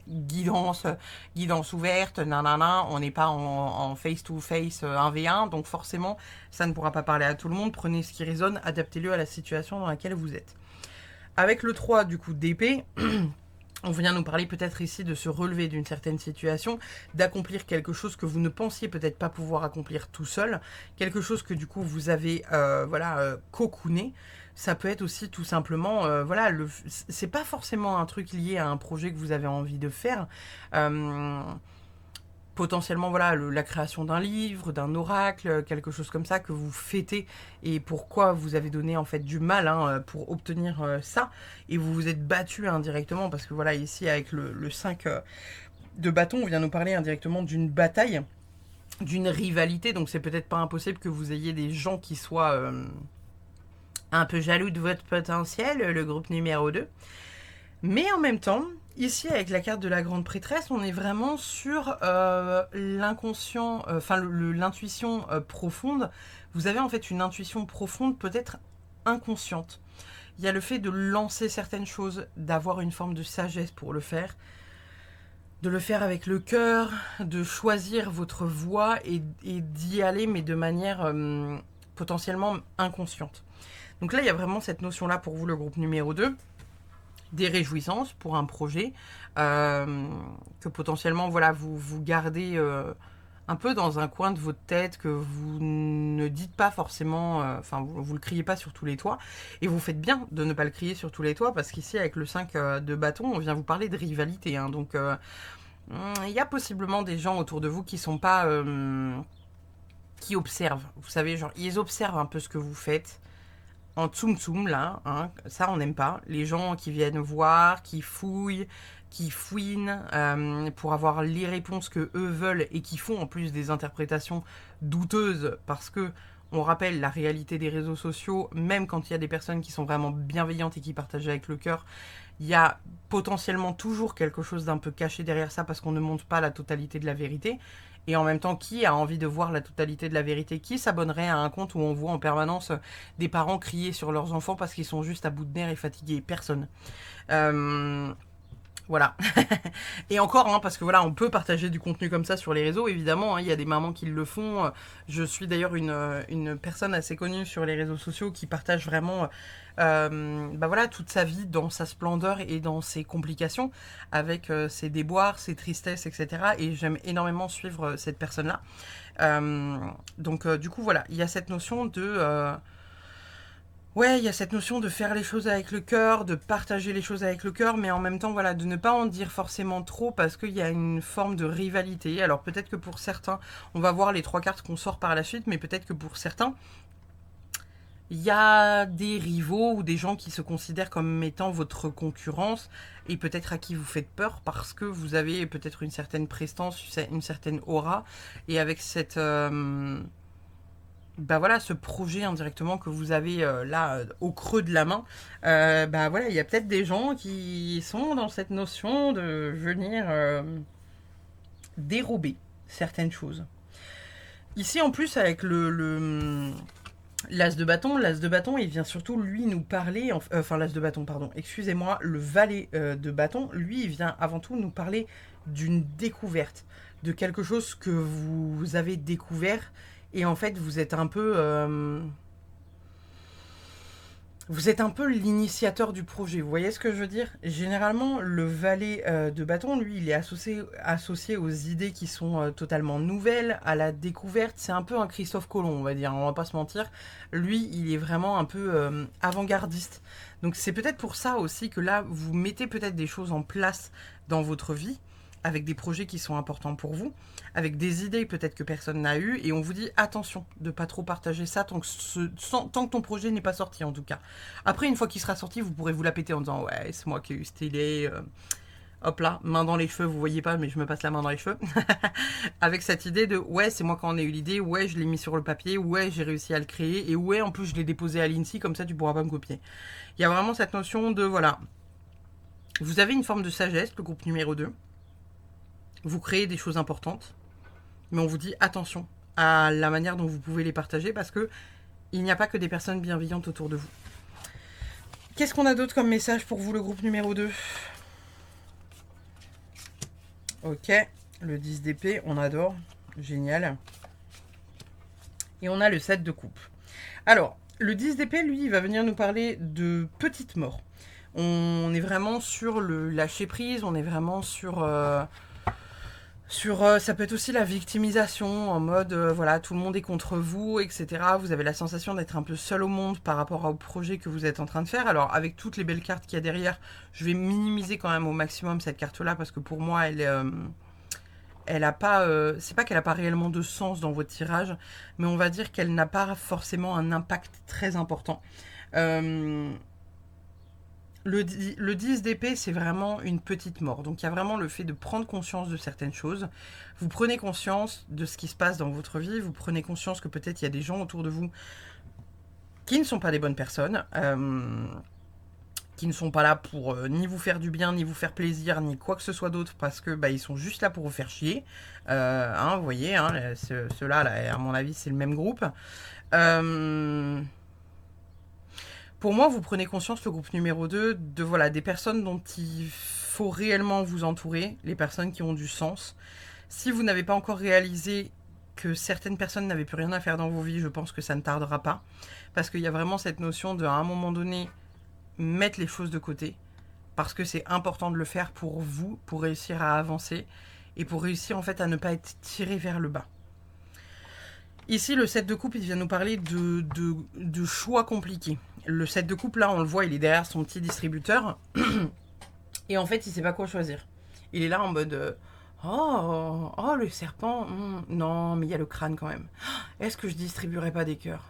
S1: guidance ouverte, nanana, on n'est pas en face-to-face 1v1, donc forcément, ça ne pourra pas parler à tout le monde. Prenez ce qui résonne, adaptez-le à la situation dans laquelle vous êtes. Avec le 3, du coup, d'épée, on vient nous parler peut-être ici de se relever d'une certaine situation, d'accomplir quelque chose que vous ne pensiez peut-être pas pouvoir accomplir tout seul, quelque chose que du coup vous avez voilà, cocooné. Ça peut être aussi tout simplement, voilà, c'est pas forcément un truc lié à un projet que vous avez envie de faire. Potentiellement, voilà, la création d'un livre, d'un oracle, quelque chose comme ça que vous fêtez et pourquoi vous avez donné en fait du mal hein, pour obtenir ça et vous vous êtes battu indirectement parce que voilà, ici avec le 5 de bâton, on vient nous parler indirectement d'une bataille, d'une rivalité, donc c'est peut-être pas impossible que vous ayez des gens qui soient un peu jaloux de votre potentiel, le groupe numéro 2. Mais en même temps, ici avec la carte de la grande prêtresse, on est vraiment sur l'inconscient, enfin l'intuition profonde. Vous avez en fait une intuition profonde, peut-être inconsciente. Il y a le fait de lancer certaines choses, d'avoir une forme de sagesse pour le faire, de le faire avec le cœur, de choisir votre voie et d'y aller, mais de manière potentiellement inconsciente. Donc là, il y a vraiment cette notion-là pour vous, le groupe numéro 2, des réjouissances pour un projet, que potentiellement, voilà, vous gardez un peu dans un coin de votre tête, que vous ne dites pas forcément, enfin, vous le criez pas sur tous les toits, et vous faites bien de ne pas le crier sur tous les toits, parce qu'ici, avec le 5 de bâton, on vient vous parler de rivalité, hein, donc il y a possiblement des gens autour de vous qui sont pas... qui observent, vous savez, genre, ils observent un peu ce que vous faites, en tsum tsum là, hein, ça on n'aime pas. Les gens qui viennent voir, qui fouillent, qui fouinent pour avoir les réponses que eux veulent et qui font en plus des interprétations douteuses parce que on rappelle la réalité des réseaux sociaux, même quand il y a des personnes qui sont vraiment bienveillantes et qui partagent avec le cœur, il y a potentiellement toujours quelque chose d'un peu caché derrière ça parce qu'on ne montre pas la totalité de la vérité. Et en même temps, qui a envie de voir la totalité de la vérité? Qui s'abonnerait à un compte où on voit en permanence des parents crier sur leurs enfants parce qu'ils sont juste à bout de nerfs et fatigués? Personne. Voilà. Et encore, hein, parce que voilà, on peut partager du contenu comme ça sur les réseaux, évidemment. Hein, il y a des mamans qui le font. Je suis d'ailleurs une personne assez connue sur les réseaux sociaux qui partage vraiment bah voilà, toute sa vie dans sa splendeur et dans ses complications, avec ses déboires, ses tristesses, etc. Et j'aime énormément suivre cette personne-là. Donc du coup, voilà, il y a cette notion de... ouais, il y a cette notion de faire les choses avec le cœur, de partager les choses avec le cœur, mais en même temps, voilà, de ne pas en dire forcément trop parce qu'il y a une forme de rivalité. Alors peut-être que pour certains, on va voir les 3 cartes qu'on sort par la suite, mais peut-être que pour certains, il y a des rivaux ou des gens qui se considèrent comme étant votre concurrence et peut-être à qui vous faites peur parce que vous avez peut-être une certaine prestance, une certaine aura et avec cette... bah voilà, ce projet indirectement que vous avez là au creux de la main, bah voilà, il y a peut-être des gens qui sont dans cette notion de venir dérober certaines choses. Ici en plus avec l'as de bâton, il vient surtout lui nous parler, enfin l'as de bâton, pardon, excusez-moi, le valet de bâton, lui il vient avant tout nous parler d'une découverte, de quelque chose que vous avez découvert. Et en fait, vous êtes un peu l'initiateur du projet. Vous voyez ce que je veux dire? Généralement, le valet de bâton, lui, il est associé aux idées qui sont totalement nouvelles, à la découverte. C'est un peu un Christophe Colomb, on va dire. On va pas se mentir. Lui, il est vraiment un peu avant-gardiste. Donc c'est peut-être pour ça aussi que là, vous mettez peut-être des choses en place dans votre vie avec des projets qui sont importants pour vous, avec des idées peut-être que personne n'a eues, et on vous dit attention de pas trop partager ça tant que ton projet n'est pas sorti en tout cas. Après, une fois qu'il sera sorti, vous pourrez vous la péter en disant ouais, c'est moi qui ai eu cette idée, hop là, main dans les cheveux, vous voyez pas, mais je me passe la main dans les cheveux, avec cette idée de ouais, c'est moi qui en ai eu l'idée, ouais, je l'ai mis sur le papier, ouais, j'ai réussi à le créer, et ouais, en plus je l'ai déposé à l'INSEE, comme ça tu pourras pas me copier. Il y a vraiment cette notion de voilà, vous avez une forme de sagesse, le groupe numéro 2. Vous créez des choses importantes, mais on vous dit attention à la manière dont vous pouvez les partager parce que il n'y a pas que des personnes bienveillantes autour de vous. Qu'est-ce qu'on a d'autre comme message pour vous, le groupe numéro 2? Ok, le 10 d'épée, on adore, génial. Et on a le 7 de coupe. Alors, le 10 d'épée, lui, il va venir nous parler de petites morts. On est vraiment sur le lâcher prise, on est vraiment sur... ça peut être aussi la victimisation, en mode, voilà, tout le monde est contre vous, etc. Vous avez la sensation d'être un peu seul au monde par rapport au projet que vous êtes en train de faire. Alors, avec toutes les belles cartes qu'il y a derrière, je vais minimiser quand même au maximum cette carte-là, parce que pour moi, elle a pas... c'est pas qu'elle n'a pas réellement de sens dans votre tirage, mais on va dire qu'elle n'a pas forcément un impact très important. Le 10 d'épée, c'est vraiment une petite mort. Donc il y a vraiment le fait de prendre conscience de certaines choses. Vous prenez conscience de ce qui se passe dans votre vie. Vous prenez conscience que peut-être il y a des gens autour de vous qui ne sont pas des bonnes personnes, qui ne sont pas là pour ni vous faire du bien, ni vous faire plaisir, ni quoi que ce soit d'autre, parce que bah, ils sont juste là pour vous faire chier. Hein, vous voyez, hein, ceux-là, là, à mon avis, c'est le même groupe. Pour moi, vous prenez conscience, le groupe numéro 2, de voilà, des personnes dont il faut réellement vous entourer, les personnes qui ont du sens. Si vous n'avez pas encore réalisé que certaines personnes n'avaient plus rien à faire dans vos vies, je pense que ça ne tardera pas. Parce qu'il y a vraiment cette notion de, à un moment donné, mettre les choses de côté. Parce que c'est important de le faire pour vous, pour réussir à avancer. Et pour réussir en fait à ne pas être tiré vers le bas. Ici, le 7 de coupe, il vient nous parler de choix compliqués. Le 7 de coupe, là, on le voit, il est derrière son petit distributeur. Et en fait, il ne sait pas quoi choisir. Il est là en mode... oh, le serpent. Non, mais il y a le crâne quand même. Est-ce que je distribuerai pas des cœurs?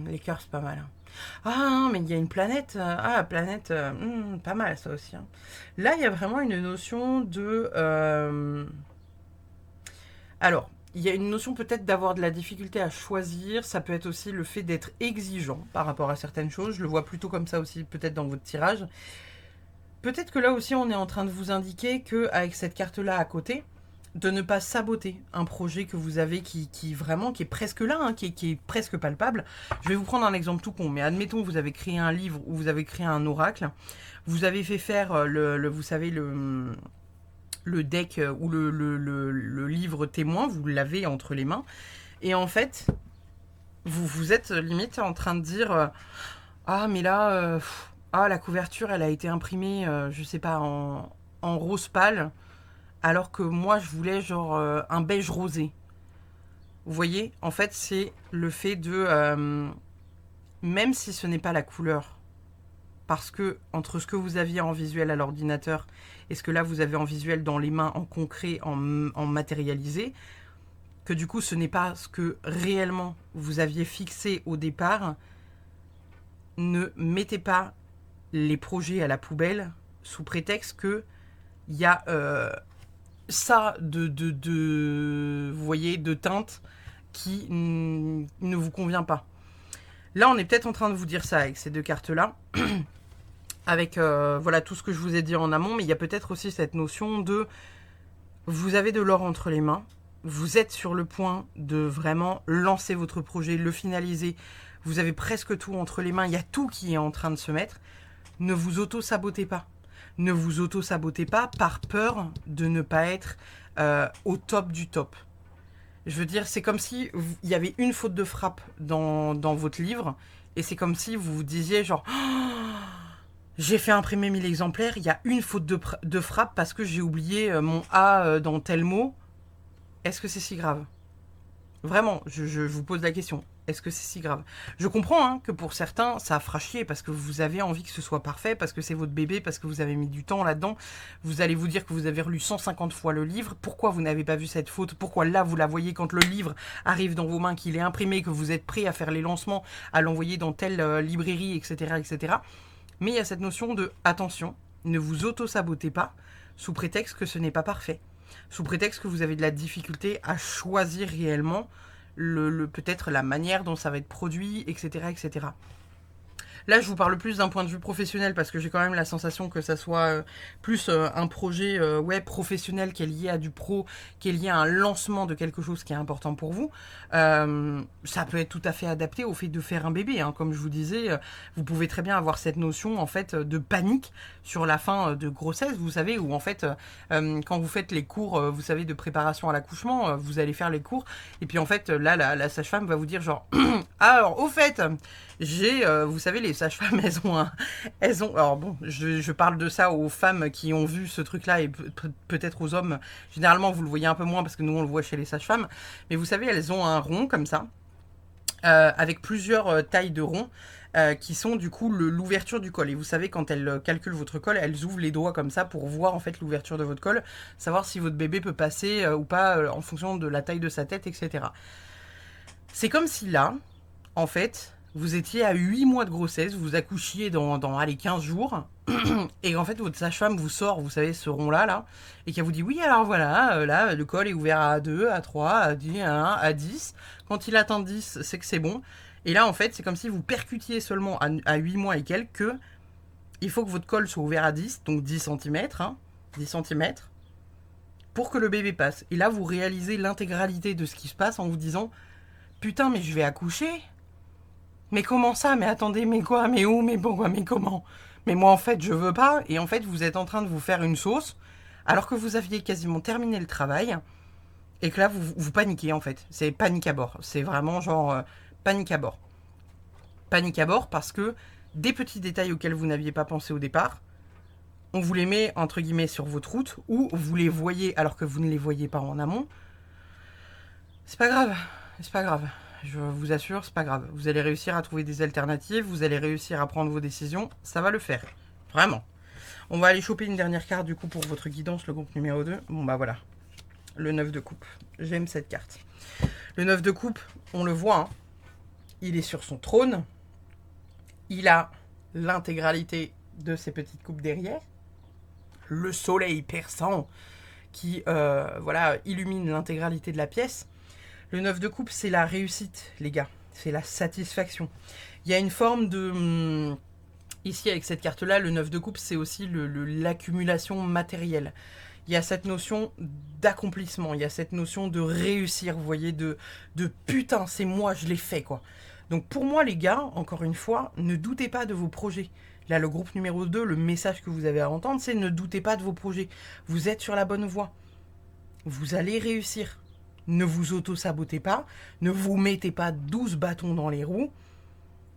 S1: Les cœurs, c'est pas mal. Ah, mais il y a une planète. Ah, la planète, pas mal ça aussi. Hein. Là, il y a vraiment une notion de... Alors, il y a une notion peut-être d'avoir de la difficulté à choisir. Ça peut être aussi le fait d'être exigeant par rapport à certaines choses. Je le vois plutôt comme ça aussi, peut-être dans votre tirage. Peut-être que là aussi, on est en train de vous indiquer qu'avec cette carte-là à côté, de ne pas saboter un projet que vous avez qui est presque là, hein, qui est presque palpable. Je vais vous prendre un exemple tout con, mais admettons que vous avez créé un livre ou vous avez créé un oracle. Vous avez fait faire vous savez, le deck ou le livre témoin, vous l'avez entre les mains. Et en fait, vous êtes limite en train de dire ah, mais là... la couverture, elle a été imprimée, je sais pas, en rose pâle, alors que moi, je voulais genre un beige rosé. Vous voyez, en fait, c'est le fait de... même si ce n'est pas la couleur, parce que entre ce que vous aviez en visuel à l'ordinateur et ce que là, vous avez en visuel dans les mains, en concret, en matérialisé, que du coup, ce n'est pas ce que réellement vous aviez fixé au départ, ne mettez pas les projets à la poubelle sous prétexte que il y a ça vous voyez, de teinte qui ne vous convient pas. Là, on est peut-être en train de vous dire ça avec ces deux cartes-là, avec voilà tout ce que je vous ai dit en amont, mais il y a peut-être aussi cette notion de vous avez de l'or entre les mains, vous êtes sur le point de vraiment lancer votre projet, le finaliser, vous avez presque tout entre les mains, il y a tout qui est en train de se mettre. Ne vous auto-sabotez pas. Ne vous auto-sabotez pas par peur de ne pas être au top du top. Je veux dire, c'est comme si il y avait une faute de frappe dans votre livre, et c'est comme si vous vous disiez genre j'ai fait imprimer 1000 exemplaires, il y a une faute de frappe parce que j'ai oublié mon A dans tel mot. Est-ce que c'est si grave? Vraiment, je vous pose la question. Est-ce que c'est si grave? Je comprends hein, que pour certains, ça fera chier parce que vous avez envie que ce soit parfait, parce que c'est votre bébé, parce que vous avez mis du temps là-dedans. Vous allez vous dire que vous avez relu 150 fois le livre. Pourquoi vous n'avez pas vu cette faute? Pourquoi là, vous la voyez quand le livre arrive dans vos mains, qu'il est imprimé, que vous êtes prêt à faire les lancements, à l'envoyer dans telle librairie, etc., etc. Mais il y a cette notion de attention, ne vous auto-sabotez pas sous prétexte que ce n'est pas parfait. Sous prétexte que vous avez de la difficulté à choisir réellement peut-être la manière dont ça va être produit, etc., etc. Là, je vous parle plus d'un point de vue professionnel parce que j'ai quand même la sensation que ça soit plus un projet professionnel qui est lié à du pro, qui est lié à un lancement de quelque chose qui est important pour vous. Ça peut être tout à fait adapté au fait de faire un bébé. Hein. Comme je vous disais, vous pouvez très bien avoir cette notion en fait de panique sur la fin de grossesse, vous savez, où en fait, quand vous faites les cours, vous savez, de préparation à l'accouchement, vous allez faire les cours, et puis en fait, là, la sage-femme va vous dire genre, alors, au fait, vous savez, les sages-femmes, elles ont, alors bon, je parle de ça aux femmes qui ont vu ce truc-là et peut-être aux hommes. Généralement, vous le voyez un peu moins parce que nous, on le voit chez les sages-femmes. Mais vous savez, elles ont un rond comme ça, avec plusieurs tailles de ronds. Qui sont du coup l'ouverture du col. Et vous savez, quand elles calculent votre col, elles ouvrent les doigts comme ça pour voir en fait l'ouverture de votre col, savoir si votre bébé peut passer ou pas en fonction de la taille de sa tête, etc. C'est comme si là, en fait, vous étiez à 8 mois de grossesse, vous accouchiez dans allez, 15 jours, et en fait, votre sage-femme vous sort, vous savez, ce rond-là, là, et qu'elle vous dit, oui, alors voilà, là, le col est ouvert à 2, à 3, à 10, à 1, à 10. Quand il atteint 10, c'est que c'est bon. Et là, en fait, c'est comme si vous percutiez seulement à 8 mois et quelques que il faut que votre col soit ouvert à 10, donc 10 cm, hein, 10 cm, pour que le bébé passe. Et là, vous réalisez l'intégralité de ce qui se passe en vous disant, putain, mais je vais accoucher? Mais comment ça? Mais attendez, mais quoi? Mais où? Mais pourquoi? Mais comment? Mais moi, en fait, je veux pas. Et en fait, vous êtes en train de vous faire une sauce, alors que vous aviez quasiment terminé le travail. et que là, vous paniquez en fait. C'est panique à bord. C'est vraiment genre panique à bord. Panique à bord parce que des petits détails auxquels vous n'aviez pas pensé au départ, on vous les met entre guillemets sur votre route ou vous les voyez alors que vous ne les voyez pas en amont. C'est pas grave, c'est pas grave. Je vous assure, c'est pas grave. Vous allez réussir à trouver des alternatives, vous allez réussir à prendre vos décisions, ça va le faire. Vraiment. On va aller choper une dernière carte du coup pour votre guidance, le groupe numéro 2. Bon bah voilà, le 9 de coupe. J'aime cette carte. Le 9 de coupe, on le voit, hein, il est sur son trône. Il a l'intégralité de ses petites coupes derrière. Le soleil perçant qui voilà, illumine l'intégralité de la pièce. Le 9 de coupe, c'est la réussite, les gars. C'est la satisfaction. Il y a une forme de... Ici, avec cette carte-là, le 9 de coupe, c'est aussi l'accumulation matérielle. Il y a cette notion d'accomplissement, il y a cette notion de réussir, vous voyez, de putain, c'est moi, je l'ai fait, quoi. Donc pour moi, les gars, encore une fois, ne doutez pas de vos projets. Là, le groupe numéro 2, le message que vous avez à entendre, c'est ne doutez pas de vos projets. Vous êtes sur la bonne voie. Vous allez réussir. Ne vous auto-sabotez pas. Ne vous mettez pas 12 bâtons dans les roues.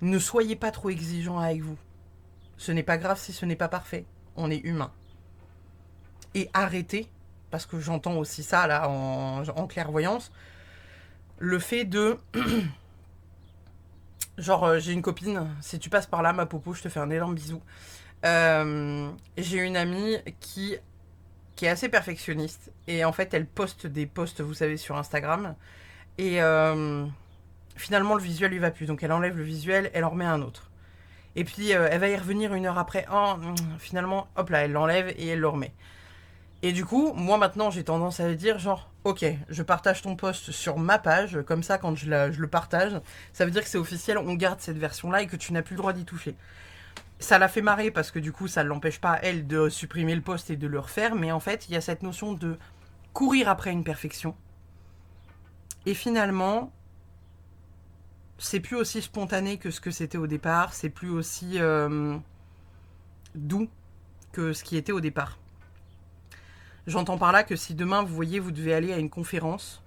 S1: Ne soyez pas trop exigeant avec vous. Ce n'est pas grave si ce n'est pas parfait. On est humain. Et arrêtez, parce que j'entends aussi ça là en clairvoyance, le fait de... Genre, j'ai une copine, si tu passes par là, ma popo, je te fais un énorme bisou. J'ai une amie qui est assez perfectionniste. Et en fait, elle poste des posts, vous savez, sur Instagram. Et finalement, le visuel lui va plus. Donc, elle enlève le visuel, elle en remet un autre. Et puis, elle va y revenir une heure après. Oh, finalement, hop là, elle l'enlève et elle le remet. Et du coup, moi maintenant, j'ai tendance à dire genre, ok, je partage ton post sur ma page, comme ça, quand je le partage, ça veut dire que c'est officiel, on garde cette version-là et que tu n'as plus le droit d'y toucher. Ça l'a fait marrer parce que du coup, ça ne l'empêche pas, elle, de supprimer le post et de le refaire, mais en fait, il y a cette notion de courir après une perfection. Et finalement, c'est plus aussi spontané que ce que c'était au départ, c'est plus aussi doux que ce qui était au départ. J'entends par là que si demain, vous voyez, vous devez aller à une conférence,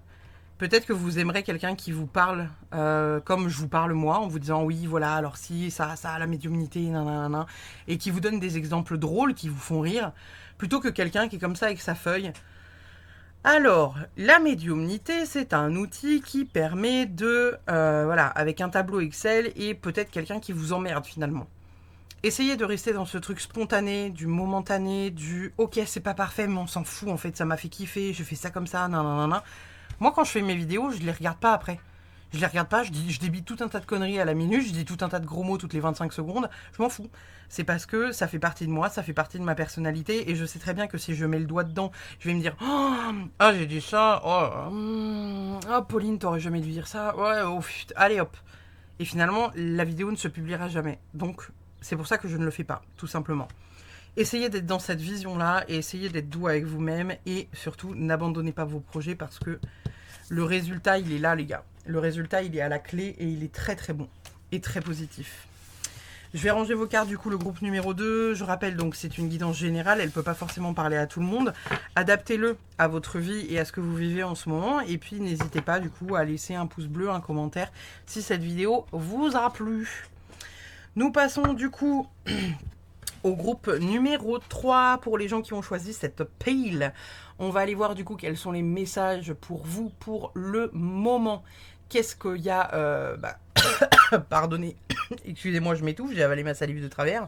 S1: peut-être que vous aimerez quelqu'un qui vous parle comme je vous parle moi, en vous disant oui, voilà, alors si, ça a la médiumnité, nanana, et qui vous donne des exemples drôles qui vous font rire, plutôt que quelqu'un qui est comme ça avec sa feuille. Alors, la médiumnité, c'est un outil qui permet de, voilà, avec un tableau Excel et peut-être quelqu'un qui vous emmerde finalement. Essayez de rester dans ce truc spontané, du momentané, du ok, c'est pas parfait, mais on s'en fout, en fait, ça m'a fait kiffer, je fais ça comme ça, nanana. Moi, quand je fais mes vidéos, je les regarde pas après. Je les regarde pas, je débite tout un tas de conneries à la minute, je dis tout un tas de gros mots toutes les 25 secondes, je m'en fous. C'est parce que ça fait partie de moi, ça fait partie de ma personnalité, et je sais très bien que si je mets le doigt dedans, je vais me dire oh, ah, j'ai dit ça, oh, Pauline, t'aurais jamais dû dire ça, ouais, oh, allez hop. Et finalement, la vidéo ne se publiera jamais. Donc, c'est pour ça que je ne le fais pas, tout simplement. Essayez d'être dans cette vision-là et essayez d'être doux avec vous-même et surtout, n'abandonnez pas vos projets parce que le résultat, il est là, les gars. Le résultat, il est à la clé et il est très très bon et très positif. Je vais ranger vos cartes, du coup, le groupe numéro 2. Je rappelle, donc, c'est une guidance générale. Elle ne peut pas forcément parler à tout le monde. Adaptez-le à votre vie et à ce que vous vivez en ce moment. Et puis, n'hésitez pas, du coup, à laisser un pouce bleu, un commentaire, si cette vidéo vous a plu. Nous passons, du coup... au groupe numéro 3 pour les gens qui ont choisi cette pile. On va aller voir du coup quels sont les messages pour vous pour le moment. Qu'est-ce qu'il y a pardonnez, excusez-moi, je m'étouffe, j'ai avalé ma salive de travers.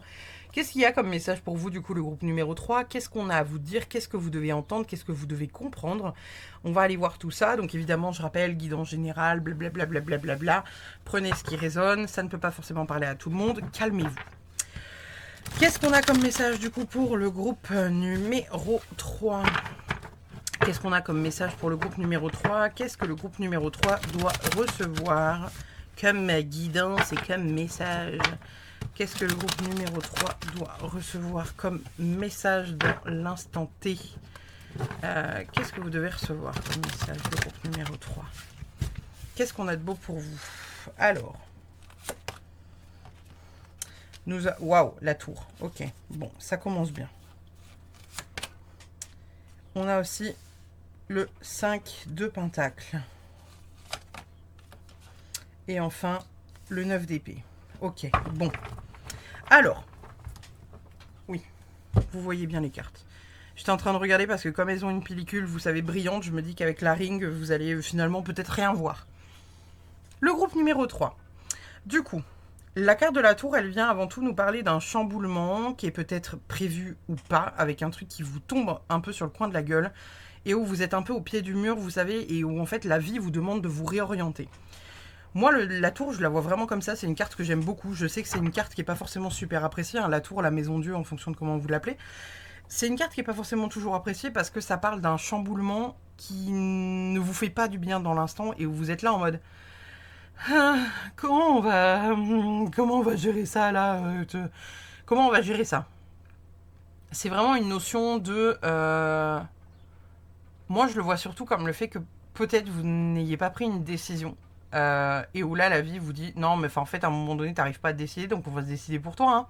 S1: Qu'est-ce qu'il y a comme message pour vous du coup le groupe numéro 3? Qu'est-ce qu'on a à vous dire? Qu'est-ce que vous devez entendre? Qu'est-ce que vous devez comprendre? On va aller voir tout ça. Donc évidemment, je rappelle, guidance générale, blablabla, blablabla. Prenez ce qui résonne, ça ne peut pas forcément parler à tout le monde. Calmez-vous. Qu'est-ce qu'on a comme message du coup pour le groupe numéro 3? Qu'est-ce qu'on a comme message pour le groupe numéro 3? Qu'est-ce que le groupe numéro 3 doit recevoir comme guidance et comme message? Qu'est-ce que le groupe numéro 3 doit recevoir comme message dans l'instant T? Qu'est-ce que vous devez recevoir comme message, le groupe numéro 3? Qu'est-ce qu'on a de beau pour vous? Alors... Waouh, la tour. Ok, bon, ça commence bien. On a aussi le 5 de pentacle. Et enfin, le 9 d'épée. Ok, bon. Alors, oui, vous voyez bien les cartes. J'étais en train de regarder parce que comme elles ont une pellicule, vous savez, brillante, je me dis qu'avec la ring, vous allez finalement peut-être rien voir. Le groupe numéro 3. Du coup, la carte de la tour, elle vient avant tout nous parler d'un chamboulement qui est peut-être prévu ou pas, avec un truc qui vous tombe un peu sur le coin de la gueule, et où vous êtes un peu au pied du mur, vous savez, et où en fait la vie vous demande de vous réorienter. Moi, la tour, je la vois vraiment comme ça, c'est une carte que j'aime beaucoup. Je sais que c'est une carte qui n'est pas forcément super appréciée, hein, la tour, la maison Dieu, en fonction de comment vous l'appelez. C'est une carte qui n'est pas forcément toujours appréciée parce que ça parle d'un chamboulement qui ne vous fait pas du bien dans l'instant et où vous êtes là en mode ah, comment on va gérer ça là comment on va gérer ça? C'est vraiment une notion de moi je le vois surtout comme le fait que peut-être vous n'ayez pas pris une décision et où là la vie vous dit non mais en fait à un moment donné t'arrives pas à te décider donc on va se décider pour toi hein.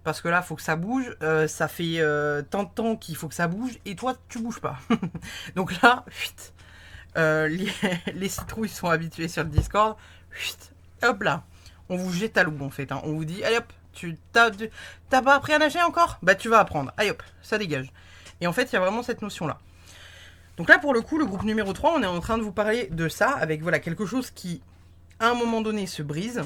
S1: Parce que là, il faut que ça bouge. Ça fait tant de temps qu'il faut que ça bouge. Et toi, tu bouges pas. Donc là, fuite. Les citrouilles sont habitués sur le Discord. Fuite. Hop là. On vous jette à l'eau, en fait. Hein. On vous dit, allez hop, t'as pas appris à nager encore? Bah, tu vas apprendre. Allez hop, ça dégage. Et en fait, il y a vraiment cette notion-là. Donc là, pour le coup, le groupe numéro 3, on est en train de vous parler de ça. Avec voilà quelque chose qui, à un moment donné, se brise.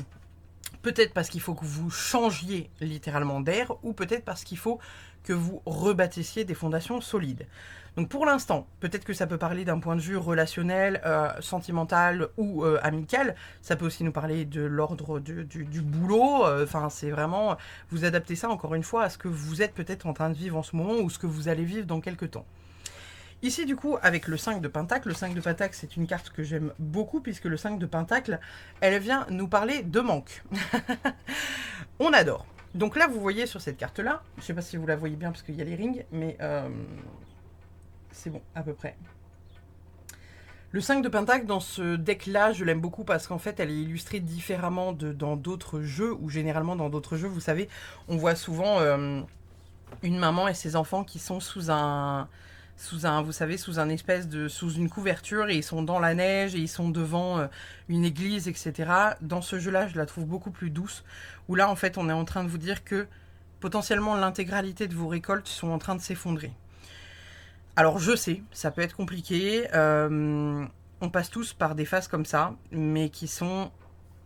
S1: Peut-être parce qu'il faut que vous changiez littéralement d'air ou peut-être parce qu'il faut que vous rebâtissiez des fondations solides. Donc pour l'instant, peut-être que ça peut parler d'un point de vue relationnel, sentimental ou amical. Ça peut aussi nous parler de l'ordre du boulot. Enfin, c'est vraiment, vous adaptez ça encore une fois à ce que vous êtes peut-être en train de vivre en ce moment ou ce que vous allez vivre dans quelques temps. Ici, du coup, avec le 5 de Pentacle, le 5 de Pentacle, c'est une carte que j'aime beaucoup, puisque le 5 de Pentacle, elle vient nous parler de manque. On adore. Donc là, vous voyez sur cette carte-là, je ne sais pas si vous la voyez bien, parce qu'il y a les rings, mais c'est bon, à peu près. Le 5 de Pentacle, dans ce deck-là, je l'aime beaucoup, parce qu'en fait, elle est illustrée différemment dans d'autres jeux, ou généralement dans d'autres jeux, vous savez, on voit souvent une maman et ses enfants qui sont sous une couverture et ils sont dans la neige et ils sont devant une église, etc. Dans ce jeu-là, je la trouve beaucoup plus douce, où là, en fait, on est en train de vous dire que potentiellement l'intégralité de vos récoltes sont en train de s'effondrer. Alors, je sais, ça peut être compliqué. On passe tous par des phases comme ça, mais qui sont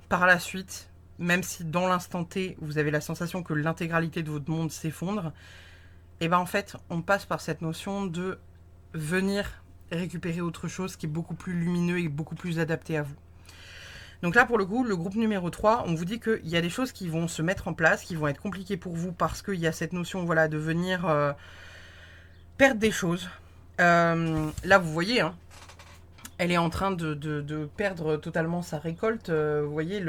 S1: par la suite, même si dans l'instant T, vous avez la sensation que l'intégralité de votre monde s'effondre, et ben en fait, on passe par cette notion de venir récupérer autre chose qui est beaucoup plus lumineux et beaucoup plus adapté à vous. Donc là, pour le coup, le groupe numéro 3, on vous dit qu'il y a des choses qui vont se mettre en place, qui vont être compliquées pour vous parce qu'il y a cette notion voilà, de venir perdre des choses. Là, vous voyez, hein, elle est en train de perdre totalement sa récolte. Vous voyez,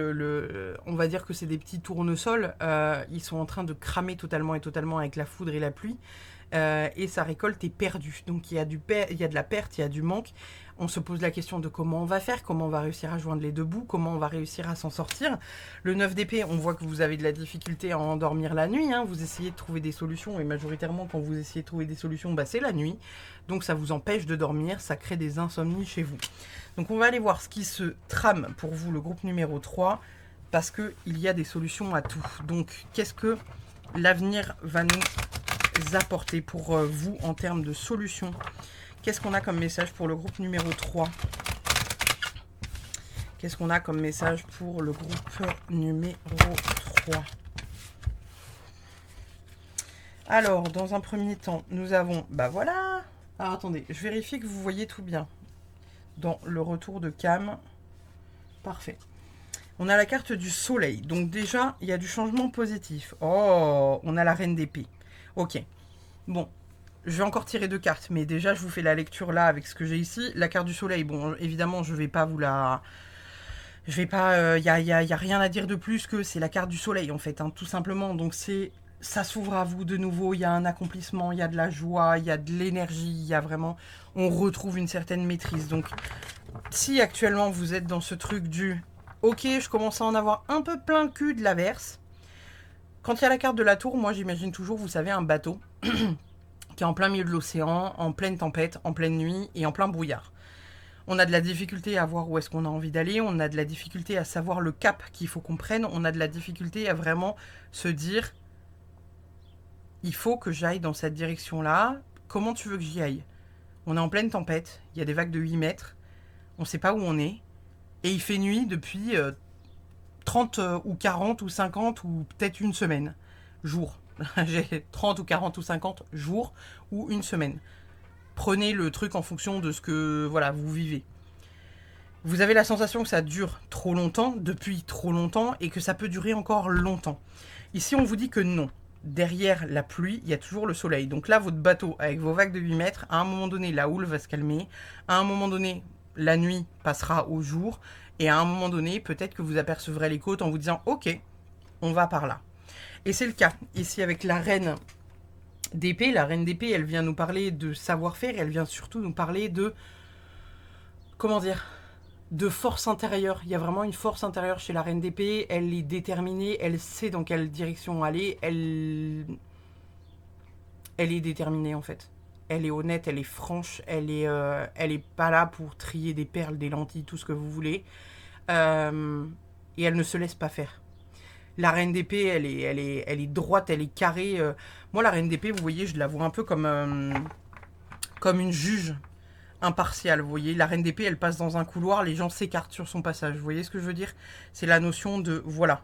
S1: on va dire que c'est des petits tournesols. Ils sont en train de cramer totalement avec la foudre et la pluie. Et sa récolte est perdue. Donc il y a de la perte, il y a du manque. On se pose la question de comment on va faire, comment on va réussir à joindre les deux bouts, comment on va réussir à s'en sortir. Le 9 d'épée, on voit que vous avez de la difficulté à endormir la nuit. Hein. Vous essayez de trouver des solutions et majoritairement quand vous essayez de trouver des solutions, bah, c'est la nuit. Donc ça vous empêche de dormir, ça crée des insomnies chez vous. Donc on va aller voir ce qui se trame pour vous, le groupe numéro 3, parce qu'il y a des solutions à tout. Donc qu'est-ce que l'avenir va nous apporter pour vous en termes de solutions? Qu'est-ce qu'on a comme message pour le groupe numéro 3? Qu'est-ce qu'on a comme message pour le groupe numéro 3? Alors, dans un premier temps, nous avons... Bah voilà. Alors, attendez, je vérifie que vous voyez tout bien. Dans le retour de Cam. Parfait. On a la carte du soleil. Donc déjà, il y a du changement positif. Oh, on a la reine d'épée. Ok. Bon. Je vais encore tirer 2 cartes, mais déjà, je vous fais la lecture là avec ce que j'ai ici. La carte du soleil, bon, évidemment, je vais pas vous la... Je vais pas... y a rien à dire de plus que c'est la carte du soleil, en fait, hein, tout simplement. Donc, ça s'ouvre à vous de nouveau. Il y a un accomplissement, il y a de la joie, il y a de l'énergie, il y a vraiment... On retrouve une certaine maîtrise. Donc, si actuellement, vous êtes dans ce truc du... Ok, je commence à en avoir un peu plein le cul de l'averse. Quand il y a la carte de la tour, moi, j'imagine toujours, vous savez, un bateau... qui est en plein milieu de l'océan, en pleine tempête, en pleine nuit et en plein brouillard. On a de la difficulté à voir où est-ce qu'on a envie d'aller, on a de la difficulté à savoir le cap qu'il faut qu'on prenne, on a de la difficulté à vraiment se dire il faut que j'aille dans cette direction-là, comment tu veux que j'y aille? On est en pleine tempête, il y a des vagues de 8 mètres, on ne sait pas où on est, et il fait nuit depuis 30 ou 40 ou 50 ou peut-être une semaine, jours. J'ai 30 ou 40 ou 50 jours ou une semaine. Prenez le truc en fonction de ce que voilà, vous vivez. Vous avez la sensation que ça dure trop longtemps, depuis trop longtemps, et que ça peut durer encore longtemps. Ici, on vous dit que non. Derrière la pluie, il y a toujours le soleil. Donc là, votre bateau, avec vos vagues de 8 mètres, à un moment donné, la houle va se calmer. À un moment donné, la nuit passera au jour. Et à un moment donné, peut-être que vous apercevrez les côtes en vous disant « Ok, on va par là ». Et c'est le cas. Ici, avec la reine d'épée. La reine d'épée, elle vient nous parler de savoir-faire. Elle vient surtout nous parler de... Comment dire ? De force intérieure. Il y a vraiment une force intérieure chez la reine d'épée. Elle est déterminée. Elle sait dans quelle direction aller. Elle est déterminée, en fait. Elle est honnête, elle est franche. Elle est pas là pour trier des perles, des lentilles, tout ce que vous voulez. Et elle ne se laisse pas faire. La reine d'épée, elle est droite, elle est carrée. Moi, la reine d'épée, vous voyez, je la vois un peu comme une juge impartiale. Vous voyez, la reine d'épée, elle passe dans un couloir, les gens s'écartent sur son passage. Vous voyez ce que je veux dire? C'est la notion de, voilà,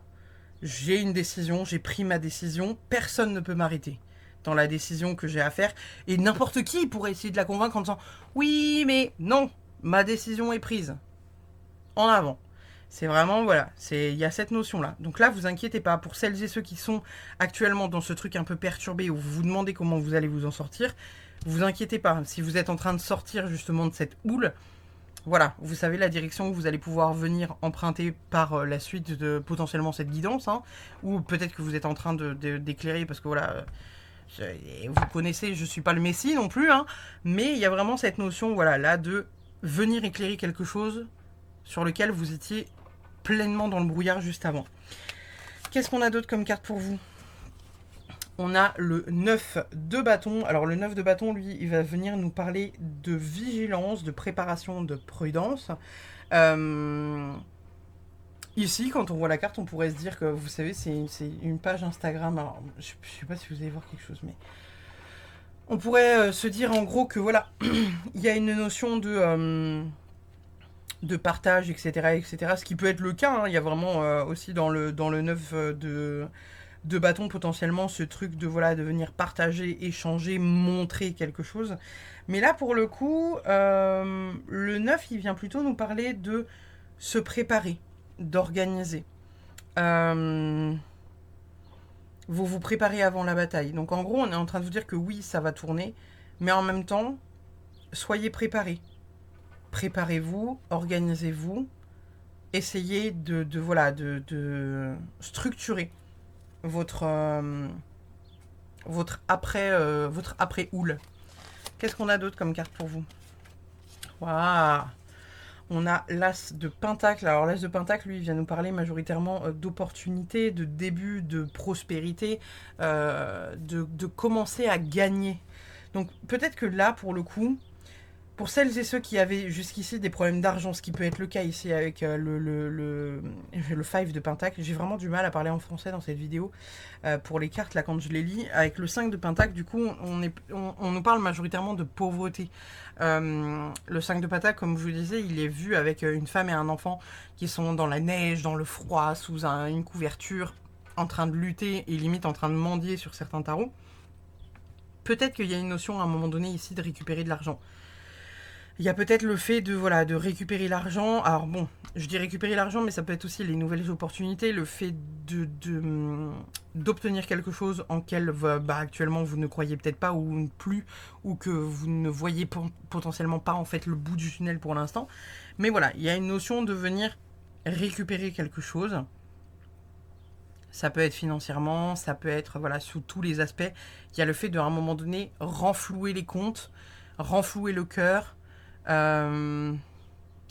S1: j'ai une décision, j'ai pris ma décision, personne ne peut m'arrêter dans la décision que j'ai à faire. Et n'importe qui pourrait essayer de la convaincre en disant, oui, mais non, ma décision est prise. En avant. C'est vraiment, voilà, il y a cette notion-là. Donc là, vous inquiétez pas. Pour celles et ceux qui sont actuellement dans ce truc un peu perturbé, où vous vous demandez comment vous allez vous en sortir, vous inquiétez pas. Si vous êtes en train de sortir justement de cette houle, voilà, vous savez la direction que vous allez pouvoir venir emprunter par la suite de potentiellement cette guidance, hein, ou peut-être que vous êtes en train d'éclairer, parce que voilà, vous connaissez, je suis pas le messie non plus, hein, mais il y a vraiment cette notion, voilà, là, de venir éclairer quelque chose sur lequel vous étiez pleinement dans le brouillard juste avant. Qu'est-ce qu'on a d'autre comme carte pour vous? On a le 9 de bâton. Alors le 9 de bâton, lui, il va venir nous parler de vigilance, de préparation, de prudence. Ici, quand on voit la carte, on pourrait se dire que, vous savez, c'est une page Instagram. Alors, je ne sais pas si vous allez voir quelque chose, mais... On pourrait se dire en gros que, voilà, il y a une notion de partage, etc., etc. Ce qui peut être le cas, hein. Il y a vraiment aussi dans le 9 de bâton potentiellement ce truc de voilà de venir partager, échanger, montrer quelque chose. Mais là pour le coup, le 9 il vient plutôt nous parler de se préparer, d'organiser. Vous vous préparez avant la bataille. Donc en gros on est en train de vous dire que oui ça va tourner, mais en même temps soyez préparés. Préparez-vous, organisez-vous, essayez de structurer votre après houle. Qu'est-ce qu'on a d'autre comme carte pour vous? Waouh! On a l'As de Pentacle. Alors l'As de Pentacle, lui, il vient nous parler majoritairement d'opportunités, de début, de prospérité, de commencer à gagner. Donc peut-être que là, pour le coup, pour celles et ceux qui avaient jusqu'ici des problèmes d'argent, ce qui peut être le cas ici avec le 5 de Pentacle, j'ai vraiment du mal à parler en français dans cette vidéo pour les cartes, là, quand je les lis. Avec le 5 de Pentacle, du coup, on nous parle majoritairement de pauvreté. Le 5 de Pentacle, comme je vous disais, il est vu avec une femme et un enfant qui sont dans la neige, dans le froid, sous une couverture, en train de lutter et limite en train de mendier sur certains tarots. Peut-être qu'il y a une notion à un moment donné ici de récupérer de l'argent. Il y a peut-être le fait de récupérer l'argent. Alors bon, je dis récupérer l'argent, mais ça peut être aussi les nouvelles opportunités, le fait d'obtenir quelque chose en quel actuellement vous ne croyez peut-être pas ou plus, ou que vous ne voyez potentiellement pas en fait le bout du tunnel pour l'instant. Mais voilà, il y a une notion de venir récupérer quelque chose. Ça peut être financièrement, ça peut être sous tous les aspects. Il y a le fait à un moment donné renflouer les comptes, renflouer le cœur.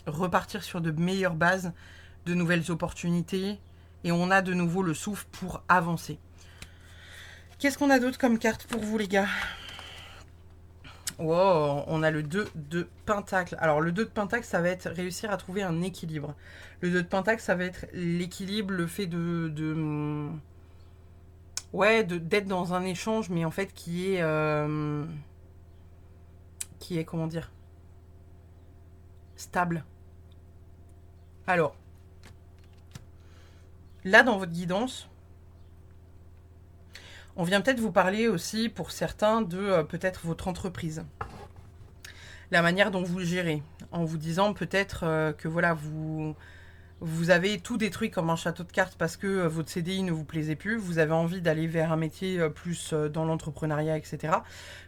S1: Repartir sur de meilleures bases, de nouvelles opportunités, et on a de nouveau le souffle pour avancer. Qu'est-ce qu'on a d'autre comme carte pour vous les gars? Wow, on a le 2 de Pentacle. Alors le 2 de Pentacle, ça va être réussir à trouver un équilibre. Le 2 de Pentacle, ça va être l'équilibre, le fait ouais, d'être dans un échange, mais en fait qui est, comment dire, stable. Alors, là dans votre guidance, on vient peut-être vous parler aussi pour certains de peut-être votre entreprise. La manière dont vous le gérez, en vous disant peut-être que voilà, vous avez tout détruit comme un château de cartes parce que votre CDI ne vous plaisait plus, vous avez envie d'aller vers un métier plus dans l'entrepreneuriat, etc.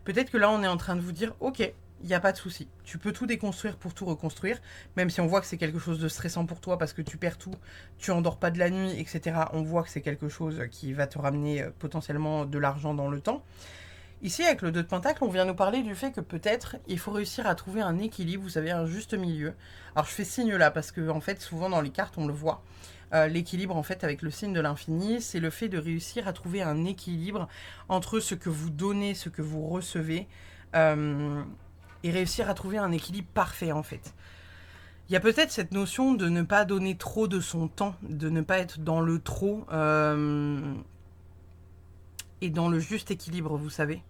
S1: Peut-être que là, on est en train de vous dire, ok, il n'y a pas de souci, tu peux tout déconstruire pour tout reconstruire, même si on voit que c'est quelque chose de stressant pour toi parce que tu perds tout, tu endors pas de la nuit, etc. On voit que c'est quelque chose qui va te ramener potentiellement de l'argent dans le temps. Ici, avec le 2 de Pentacle, on vient nous parler du fait que peut-être il faut réussir à trouver un équilibre, vous savez, un juste milieu. Alors, je fais signe là parce que, en fait, souvent dans les cartes, on le voit. L'équilibre, en fait, avec le signe de l'infini, c'est le fait de réussir à trouver un équilibre entre ce que vous donnez, ce que vous recevez, et réussir à trouver un équilibre parfait, en fait. Il y a peut-être cette notion de ne pas donner trop de son temps, de ne pas être dans le trop et dans le juste équilibre, vous savez.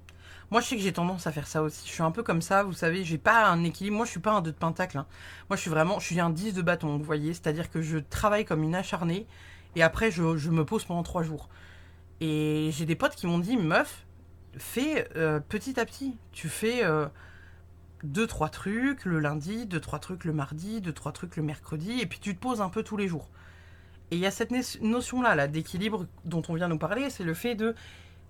S1: Moi, je sais que j'ai tendance à faire ça aussi. Je suis un peu comme ça, vous savez, j'ai pas un équilibre. Moi, je suis pas un 2 de pentacle. Hein. Moi, je suis un 10 de bâton, vous voyez. C'est-à-dire que je travaille comme une acharnée et après, je me pose pendant 3 jours. Et j'ai des potes qui m'ont dit, meuf, fais petit à petit. Tu fais 2-3 trucs le lundi, 2-3 trucs le mardi, 2-3 trucs le mercredi, et puis tu te poses un peu tous les jours. Et il y a cette notion-là là, d'équilibre dont on vient nous parler, c'est le fait de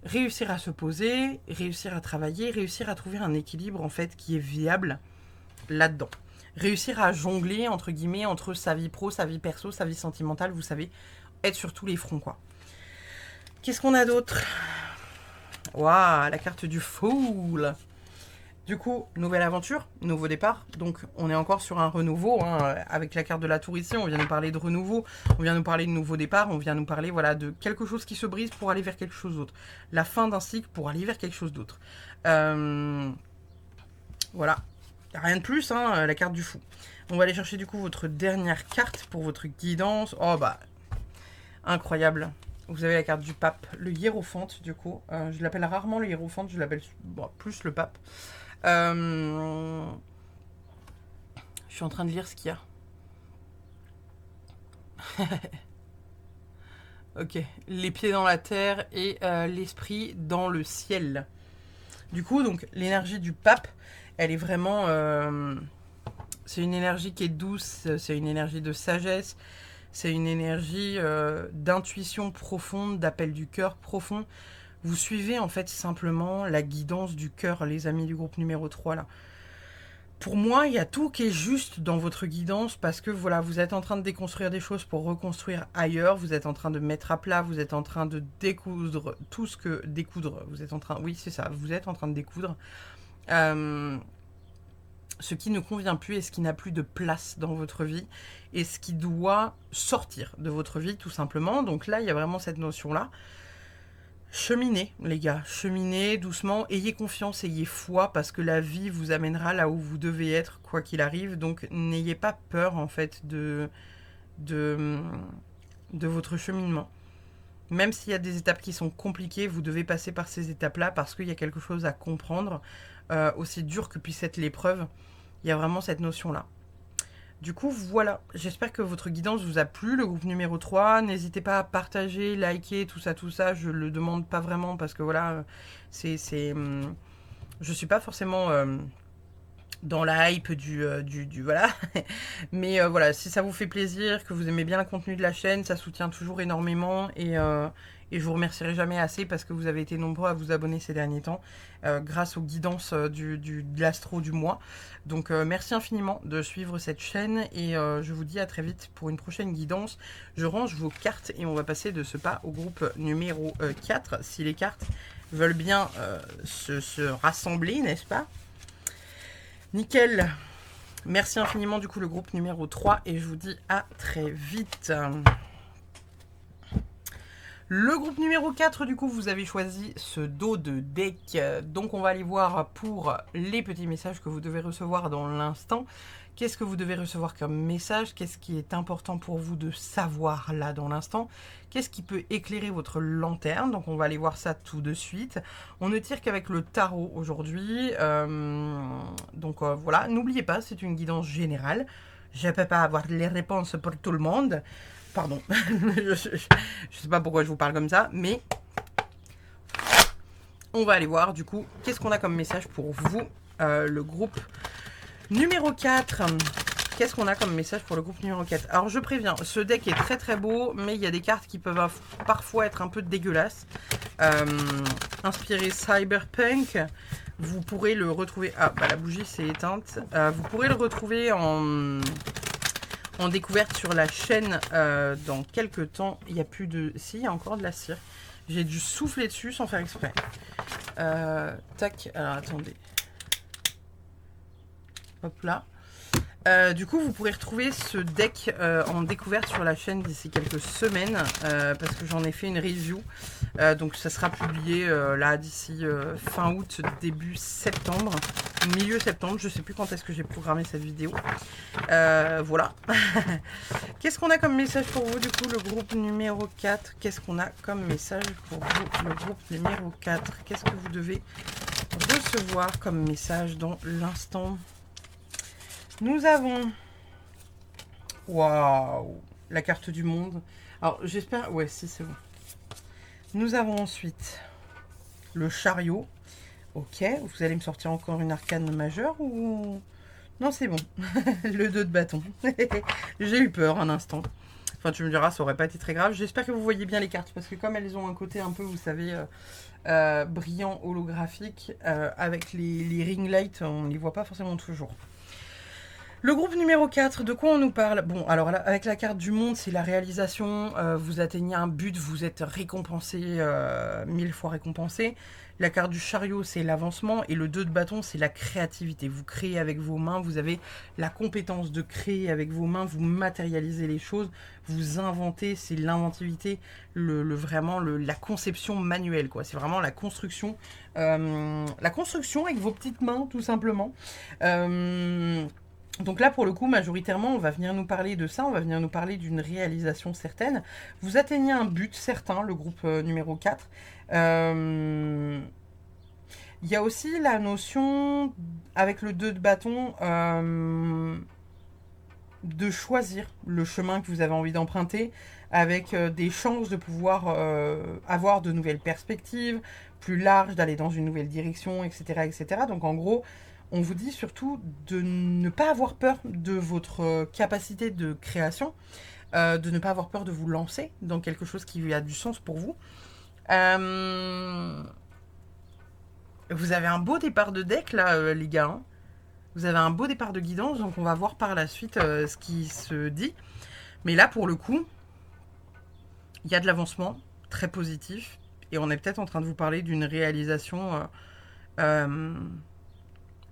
S1: réussir à se poser, réussir à travailler, réussir à trouver un équilibre en fait qui est viable là-dedans. Réussir à jongler entre guillemets entre sa vie pro, sa vie perso, sa vie sentimentale, vous savez, être sur tous les fronts quoi. Qu'est-ce qu'on a d'autre? Waouh, la carte du Fool. Du coup, nouvelle aventure, nouveau départ. Donc, on est encore sur un renouveau. Hein. Avec la carte de la tour ici, on vient nous parler de renouveau. On vient nous parler de nouveau départ. On vient nous parler voilà, de quelque chose qui se brise pour aller vers quelque chose d'autre. La fin d'un cycle pour aller vers quelque chose d'autre. Voilà. Rien de plus, hein, la carte du fou. On va aller chercher du coup votre dernière carte pour votre guidance. Oh bah, incroyable. Vous avez la carte du pape, le hiérophante du coup. Je l'appelle rarement le hiérophante, je l'appelle plus le pape. Je suis en train de lire ce qu'il y a. Ok, les pieds dans la terre et l'esprit dans le ciel. Du coup, donc l'énergie du pape, elle est vraiment... c'est une énergie qui est douce, c'est une énergie de sagesse, c'est une énergie d'intuition profonde, d'appel du cœur profond. Vous suivez en fait simplement la guidance du cœur, les amis du groupe numéro 3 là. Pour moi, il y a tout qui est juste dans votre guidance parce que voilà, vous êtes en train de déconstruire des choses pour reconstruire ailleurs, vous êtes en train de mettre à plat, vous êtes en train de découdre tout ce que... Découdre, vous êtes en train... Oui, c'est ça, vous êtes en train de découdre. Ce qui ne convient plus et ce qui n'a plus de place dans votre vie et ce qui doit sortir de votre vie tout simplement. Donc là, il y a vraiment cette notion-là. Cheminez, les gars, cheminez doucement, ayez confiance, ayez foi, parce que la vie vous amènera là où vous devez être, quoi qu'il arrive. Donc n'ayez pas peur, en fait, de votre cheminement. Même s'il y a des étapes qui sont compliquées, vous devez passer par ces étapes-là, parce qu'il y a quelque chose à comprendre. Aussi dur que puisse être l'épreuve, il y a vraiment cette notion-là. Du coup, voilà, j'espère que votre guidance vous a plu, le groupe numéro 3. N'hésitez pas à partager, liker, tout ça. Je le demande pas vraiment parce que voilà, je suis pas forcément dans la hype du voilà. Mais voilà, si ça vous fait plaisir, que vous aimez bien le contenu de la chaîne, ça soutient toujours énormément et je vous remercierai jamais assez parce que vous avez été nombreux à vous abonner ces derniers temps grâce aux guidances de l'astro du mois. Donc merci infiniment de suivre cette chaîne et je vous dis à très vite pour une prochaine guidance. Je range vos cartes et on va passer de ce pas au groupe numéro 4 si les cartes veulent bien se rassembler, n'est-ce pas? Nickel. Merci infiniment du coup le groupe numéro 3 et je vous dis à très vite. Le groupe numéro 4, du coup, vous avez choisi ce dos de deck. Donc, on va aller voir pour les petits messages que vous devez recevoir dans l'instant. Qu'est-ce que vous devez recevoir comme message? Qu'est-ce qui est important pour vous de savoir là dans l'instant? Qu'est-ce qui peut éclairer votre lanterne? Donc, on va aller voir ça tout de suite. On ne tire qu'avec le tarot aujourd'hui. Voilà, n'oubliez pas, c'est une guidance générale. Je ne peux pas avoir les réponses pour tout le monde. Pardon, je sais pas pourquoi je vous parle comme ça, mais on va aller voir du coup qu'est-ce qu'on a comme message pour vous, le groupe numéro 4. Qu'est-ce qu'on a comme message pour le groupe numéro 4? Alors je préviens, ce deck est très très beau, mais il y a des cartes qui peuvent parfois être un peu dégueulasses. Inspiré Cyberpunk, vous pourrez le retrouver... Ah, bah la bougie s'est éteinte. Vous pourrez le retrouver en découverte sur la chaîne dans quelques temps. Il n'y a plus de... Si, il y a encore de la cire. J'ai dû souffler dessus sans faire exprès. Tac, alors attendez. Hop là. Du coup, vous pourrez retrouver ce deck en découverte sur la chaîne d'ici quelques semaines parce que j'en ai fait une review. Donc, ça sera publié là d'ici fin août, début septembre, milieu septembre. Je ne sais plus quand est-ce que j'ai programmé cette vidéo. Voilà. Qu'est-ce qu'on a comme message pour vous, du coup, le groupe numéro 4? Qu'est-ce qu'on a comme message pour vous, le groupe numéro 4? Qu'est-ce que vous devez recevoir comme message dans l'instant? Nous avons... Waouh! La carte du monde. Alors, j'espère... Ouais, si, c'est bon. Nous avons ensuite le chariot. Ok, vous allez me sortir encore une arcane majeure ou... Non, c'est bon. Le 2 de bâton. J'ai eu peur un instant. Enfin, tu me diras, ça aurait pas été très grave. J'espère que vous voyez bien les cartes, parce que comme elles ont un côté un peu, vous savez, brillant, holographique, avec les ring lights, on ne les voit pas forcément toujours. Le groupe numéro 4, de quoi on nous parle? Bon, alors là, avec la carte du monde, c'est la réalisation. Vous atteignez un but, vous êtes récompensé, 1000 fois récompensé. La carte du chariot, c'est l'avancement. Et le 2 de bâton, c'est la créativité. Vous créez avec vos mains, vous avez la compétence de créer avec vos mains, vous matérialisez les choses, vous inventez, c'est l'inventivité, vraiment la conception manuelle, quoi. C'est vraiment la construction avec vos petites mains, tout simplement. Donc là, pour le coup, majoritairement, on va venir nous parler de ça, on va venir nous parler d'une réalisation certaine. Vous atteignez un but certain, le groupe numéro 4. Il y a aussi la notion, avec le 2 de bâton, de choisir le chemin que vous avez envie d'emprunter, avec des chances de pouvoir avoir de nouvelles perspectives, plus larges, d'aller dans une nouvelle direction, etc., etc. Donc en gros... On vous dit surtout de ne pas avoir peur de votre capacité de création, de ne pas avoir peur de vous lancer dans quelque chose qui a du sens pour vous. Vous avez un beau départ de deck là, les gars. Hein. Vous avez un beau départ de guidance, donc on va voir par la suite ce qui se dit. Mais là, pour le coup, il y a de l'avancement très positif. Et on est peut-être en train de vous parler d'une réalisation...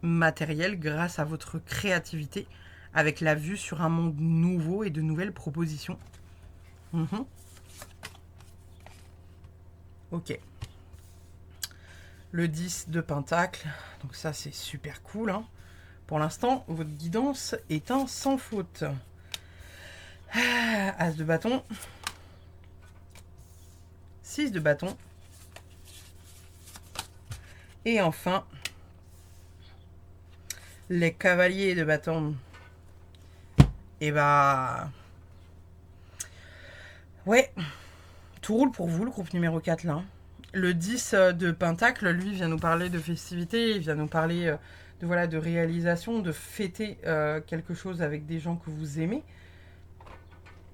S1: matériel grâce à votre créativité avec la vue sur un monde nouveau et de nouvelles propositions. Ok. Le 10 de pentacle. Donc ça, c'est super cool. Hein. Pour l'instant, votre guidance est un sans faute. As de bâton. 6 de bâton. Et enfin... les cavaliers de bâton. Et bah... ouais. Tout roule pour vous, le groupe numéro 4, là. Le 10 de pentacle, lui, vient nous parler de festivité. Il vient nous parler de réalisation, de fêter quelque chose avec des gens que vous aimez.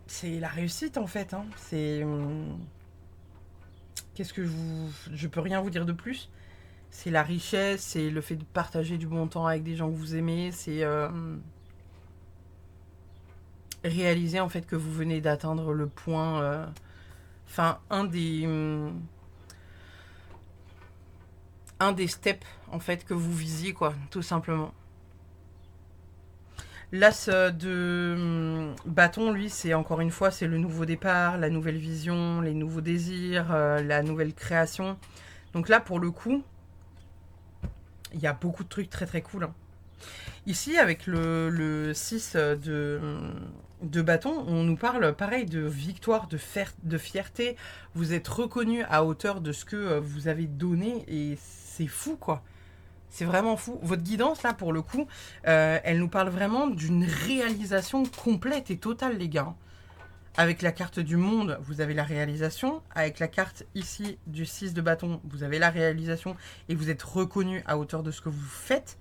S1: C'est la réussite, en fait. Hein. C'est... qu'est-ce que je peux rien vous dire de plus. C'est la richesse, c'est le fait de partager du bon temps avec des gens que vous aimez, c'est réaliser en fait que vous venez d'atteindre le point, enfin un des steps en fait que vous visiez quoi, tout simplement. L'as de bâton, lui, c'est encore une fois, c'est le nouveau départ, la nouvelle vision, les nouveaux désirs, la nouvelle création. Donc là, pour le coup, il y a beaucoup de trucs très très cool, hein. Ici, avec le 6 de bâton, on nous parle pareil de victoire, de fierté. Vous êtes reconnu à hauteur de ce que vous avez donné et c'est fou, quoi. C'est vraiment fou. Votre guidance, là, pour le coup, elle nous parle vraiment d'une réalisation complète et totale, les gars. Avec la carte du monde, vous avez la réalisation. Avec la carte ici du 6 de bâton, vous avez la réalisation et vous êtes reconnu à hauteur de ce que vous faites.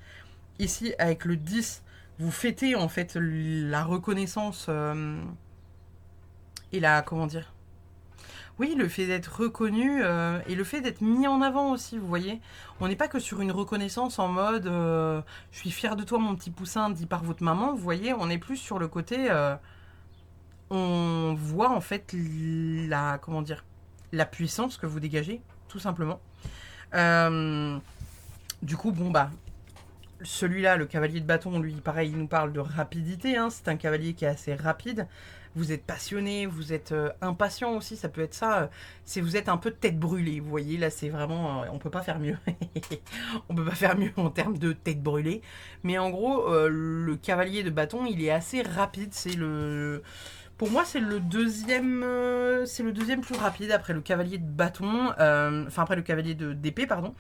S1: Ici, avec le 10, vous fêtez en fait la reconnaissance et la, comment dire, oui, le fait d'être reconnu et le fait d'être mis en avant aussi, vous voyez. On n'est pas que sur une reconnaissance en mode je suis fier de toi mon petit poussin dit par votre maman, vous voyez. On est plus sur le côté on voit en fait la, comment dire, la puissance que vous dégagez, tout simplement. Du coup, bon bah, celui-là, le cavalier de bâton, lui, pareil, il nous parle de rapidité, hein. C'est un cavalier qui est assez rapide. Vous êtes passionné, vous êtes impatient aussi, ça peut être ça. Si vous êtes un peu tête brûlée, vous voyez, là c'est vraiment, on peut pas faire mieux. On peut pas faire mieux en termes de tête brûlée. Mais en gros, le cavalier de bâton, il est assez rapide. C'est le, pour moi, c'est le deuxième plus rapide après le cavalier de bâton, enfin après le cavalier d'épée, pardon.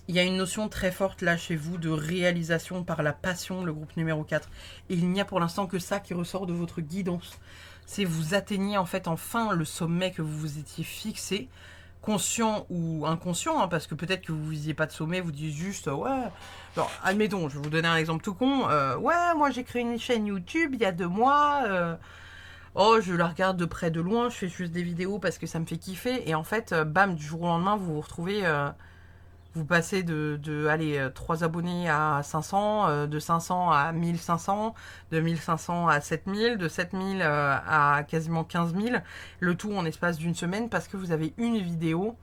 S1: Il y a une notion très forte là chez vous de réalisation par la passion, le groupe numéro 4. Et il n'y a pour l'instant que ça qui ressort de votre guidance. C'est vous atteignez en fait enfin le sommet que vous vous étiez fixé, conscient ou inconscient, hein, parce que peut-être que vous ne visiez pas de sommet, vous dites juste ouais. Alors, admettons, je vais vous donner un exemple tout con. Ouais, moi j'ai créé une chaîne YouTube il y a 2 mois. Oh, je la regarde de près de loin, je fais juste des vidéos parce que ça me fait kiffer. Et en fait, bam, du jour au lendemain, vous vous retrouvez. Vous passez allez, 3 abonnés à 500, de 500 à 1500, de 1500 à 7000, de 7000 à quasiment 15 000, le tout en espace d'une semaine parce que vous avez une vidéo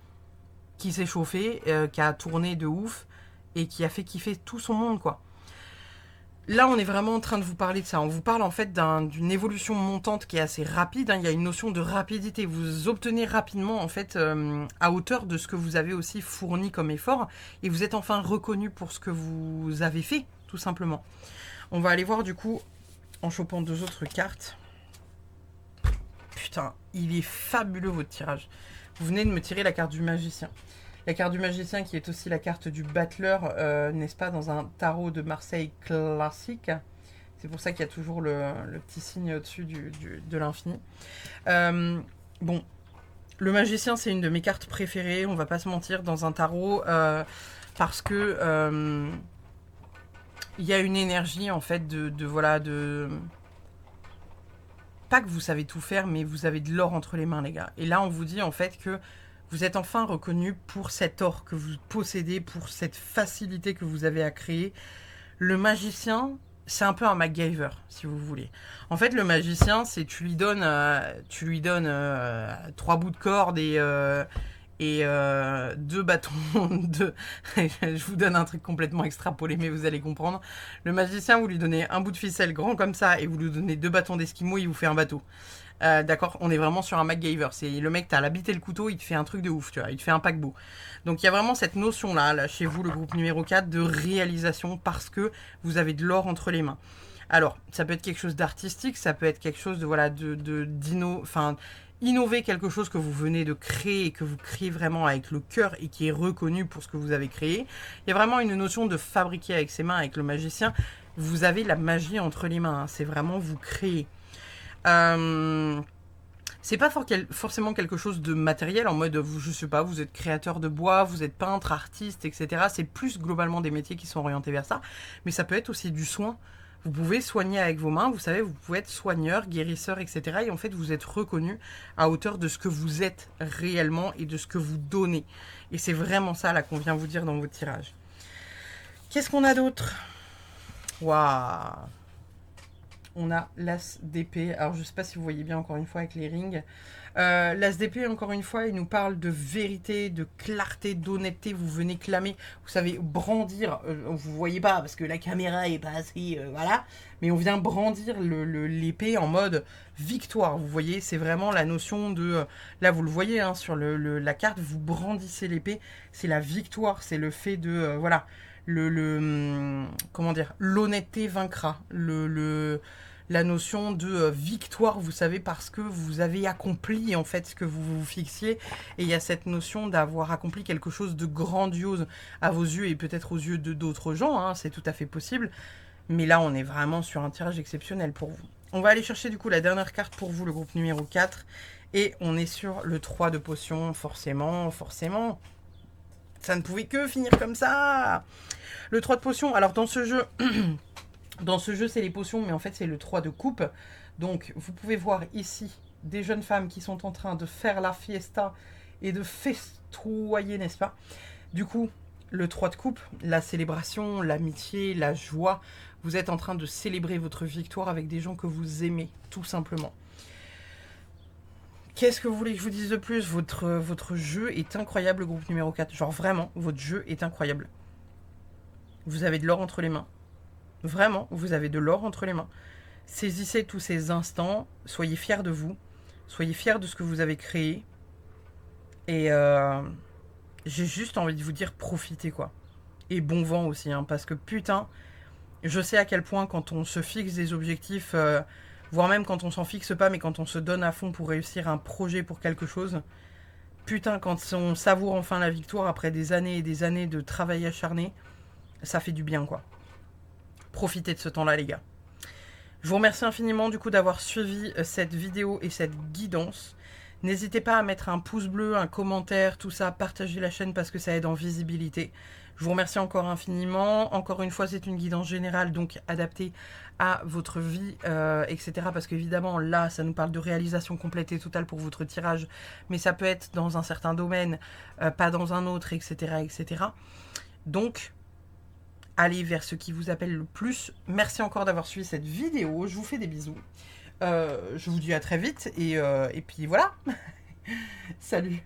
S1: qui s'est chauffée, qui a tourné de ouf et qui a fait kiffer tout son monde, quoi. Là, on est vraiment en train de vous parler de ça. On vous parle en fait d'une évolution montante qui est assez rapide, hein. Il y a une notion de rapidité. Vous obtenez rapidement en fait à hauteur de ce que vous avez aussi fourni comme effort et vous êtes enfin reconnu pour ce que vous avez fait, tout simplement. On va aller voir du coup en chopant 2 autres cartes. Putain, il est fabuleux votre tirage. Vous venez de me tirer la carte du magicien. La carte du magicien qui est aussi la carte du battleur, n'est-ce pas, dans un tarot de Marseille classique. C'est pour ça qu'il y a toujours le petit signe au-dessus de l'infini. Bon, le magicien, c'est une de mes cartes préférées, on va pas se mentir, dans un tarot, parce que il y a une énergie, en fait, voilà, pas que vous savez tout faire, mais vous avez de l'or entre les mains, les gars. Et là, on vous dit, en fait, que vous êtes enfin reconnu pour cet or que vous possédez, pour cette facilité que vous avez à créer. Le magicien, c'est un peu un MacGyver, si vous voulez. En fait, le magicien, c'est tu lui donnes 3 bouts de corde et 2 bâtons de... Je vous donne un truc complètement extrapolé, mais vous allez comprendre. Le magicien, vous lui donnez un bout de ficelle grand comme ça et vous lui donnez 2 bâtons d'esquimau, il vous fait un bateau. D'accord, on est vraiment sur un MacGyver. C'est le mec, t'as la bite et le couteau, il te fait un truc de ouf, tu vois, il te fait un paquebot. Donc il y a vraiment cette notion là, chez vous, le groupe numéro 4, de réalisation parce que vous avez de l'or entre les mains. Alors, ça peut être quelque chose d'artistique, ça peut être quelque chose de voilà, innover quelque chose que vous venez de créer et que vous créez vraiment avec le cœur et qui est reconnu pour ce que vous avez créé. Il y a vraiment une notion de fabriquer avec ses mains, avec le magicien. Vous avez la magie entre les mains, hein. C'est vraiment vous créer. C'est pas forcément quelque chose de matériel en mode, je sais pas, vous êtes créateur de bois, vous êtes peintre, artiste, etc. C'est plus globalement des métiers qui sont orientés vers ça, mais ça peut être aussi du soin. Vous pouvez soigner avec vos mains, vous savez, vous pouvez être soigneur, guérisseur, etc. Et en fait, vous êtes reconnu à hauteur de ce que vous êtes réellement et de ce que vous donnez. Et c'est vraiment ça là qu'on vient vous dire dans votre tirage. Qu'est-ce qu'on a d'autre? Waouh! on a l'as d'épée. Alors, je ne sais pas si vous voyez bien, encore une fois, avec les rings. L'as d'épée, encore une fois, il nous parle de vérité, de clarté, d'honnêteté. Vous venez clamer, vous savez, brandir. Vous ne voyez pas, parce que la caméra est pas assez... voilà. Mais on vient brandir l'épée en mode victoire. Vous voyez, c'est vraiment la notion de... là, vous le voyez, hein, sur la carte, vous brandissez l'épée. C'est la victoire, c'est le fait de... voilà. Comment dire, l'honnêteté vaincra, la notion de victoire, vous savez, parce que vous avez accompli en fait ce que vous vous fixiez, et il y a cette notion d'avoir accompli quelque chose de grandiose à vos yeux et peut-être aux yeux de d'autres gens, hein, c'est tout à fait possible, mais là on est vraiment sur un tirage exceptionnel pour vous. On va aller chercher du coup la dernière carte pour vous, le groupe numéro 4, et on est sur le 3 de potions, forcément, ça ne pouvait que finir comme ça. Le 3 de potions, alors dans ce jeu, c'est les potions, mais en fait c'est le 3 de coupe. Donc vous pouvez voir ici des jeunes femmes qui sont en train de faire la fiesta et de festoyer, n'est-ce pas? Du coup, le 3 de coupe, la célébration, l'amitié, la joie. Vous êtes en train de célébrer votre victoire avec des gens que vous aimez, tout simplement. Qu'est-ce que vous voulez que je vous dise de plus? Votre jeu est incroyable, groupe numéro 4. Genre vraiment, votre jeu est incroyable. Vous avez de l'or entre les mains. Vraiment, vous avez de l'or entre les mains. Saisissez tous ces instants. Soyez fiers de vous. Soyez fiers de ce que vous avez créé. Et j'ai juste envie de vous dire, profitez quoi. Et bon vent aussi, hein, parce que putain, je sais à quel point quand on se fixe des objectifs... voire même quand on s'en fixe pas, mais quand on se donne à fond pour réussir un projet, pour quelque chose, putain, quand on savoure enfin la victoire après des années et des années de travail acharné, ça fait du bien, quoi. Profitez de ce temps-là, les gars. Je vous remercie infiniment, du coup, d'avoir suivi cette vidéo et cette guidance. N'hésitez pas à mettre un pouce bleu, un commentaire, tout ça, partagez la chaîne parce que ça aide en visibilité. Je vous remercie encore infiniment. Encore une fois, c'est une guidance générale, donc adaptée à votre vie, etc. Parce qu'évidemment, là, ça nous parle de réalisation complète et totale pour votre tirage. Mais ça peut être dans un certain domaine, pas dans un autre, etc. etc. Donc, allez vers ce qui vous appelle le plus. Merci encore d'avoir suivi cette vidéo. Je vous fais des bisous. Je vous dis à très vite. Et puis voilà. Salut.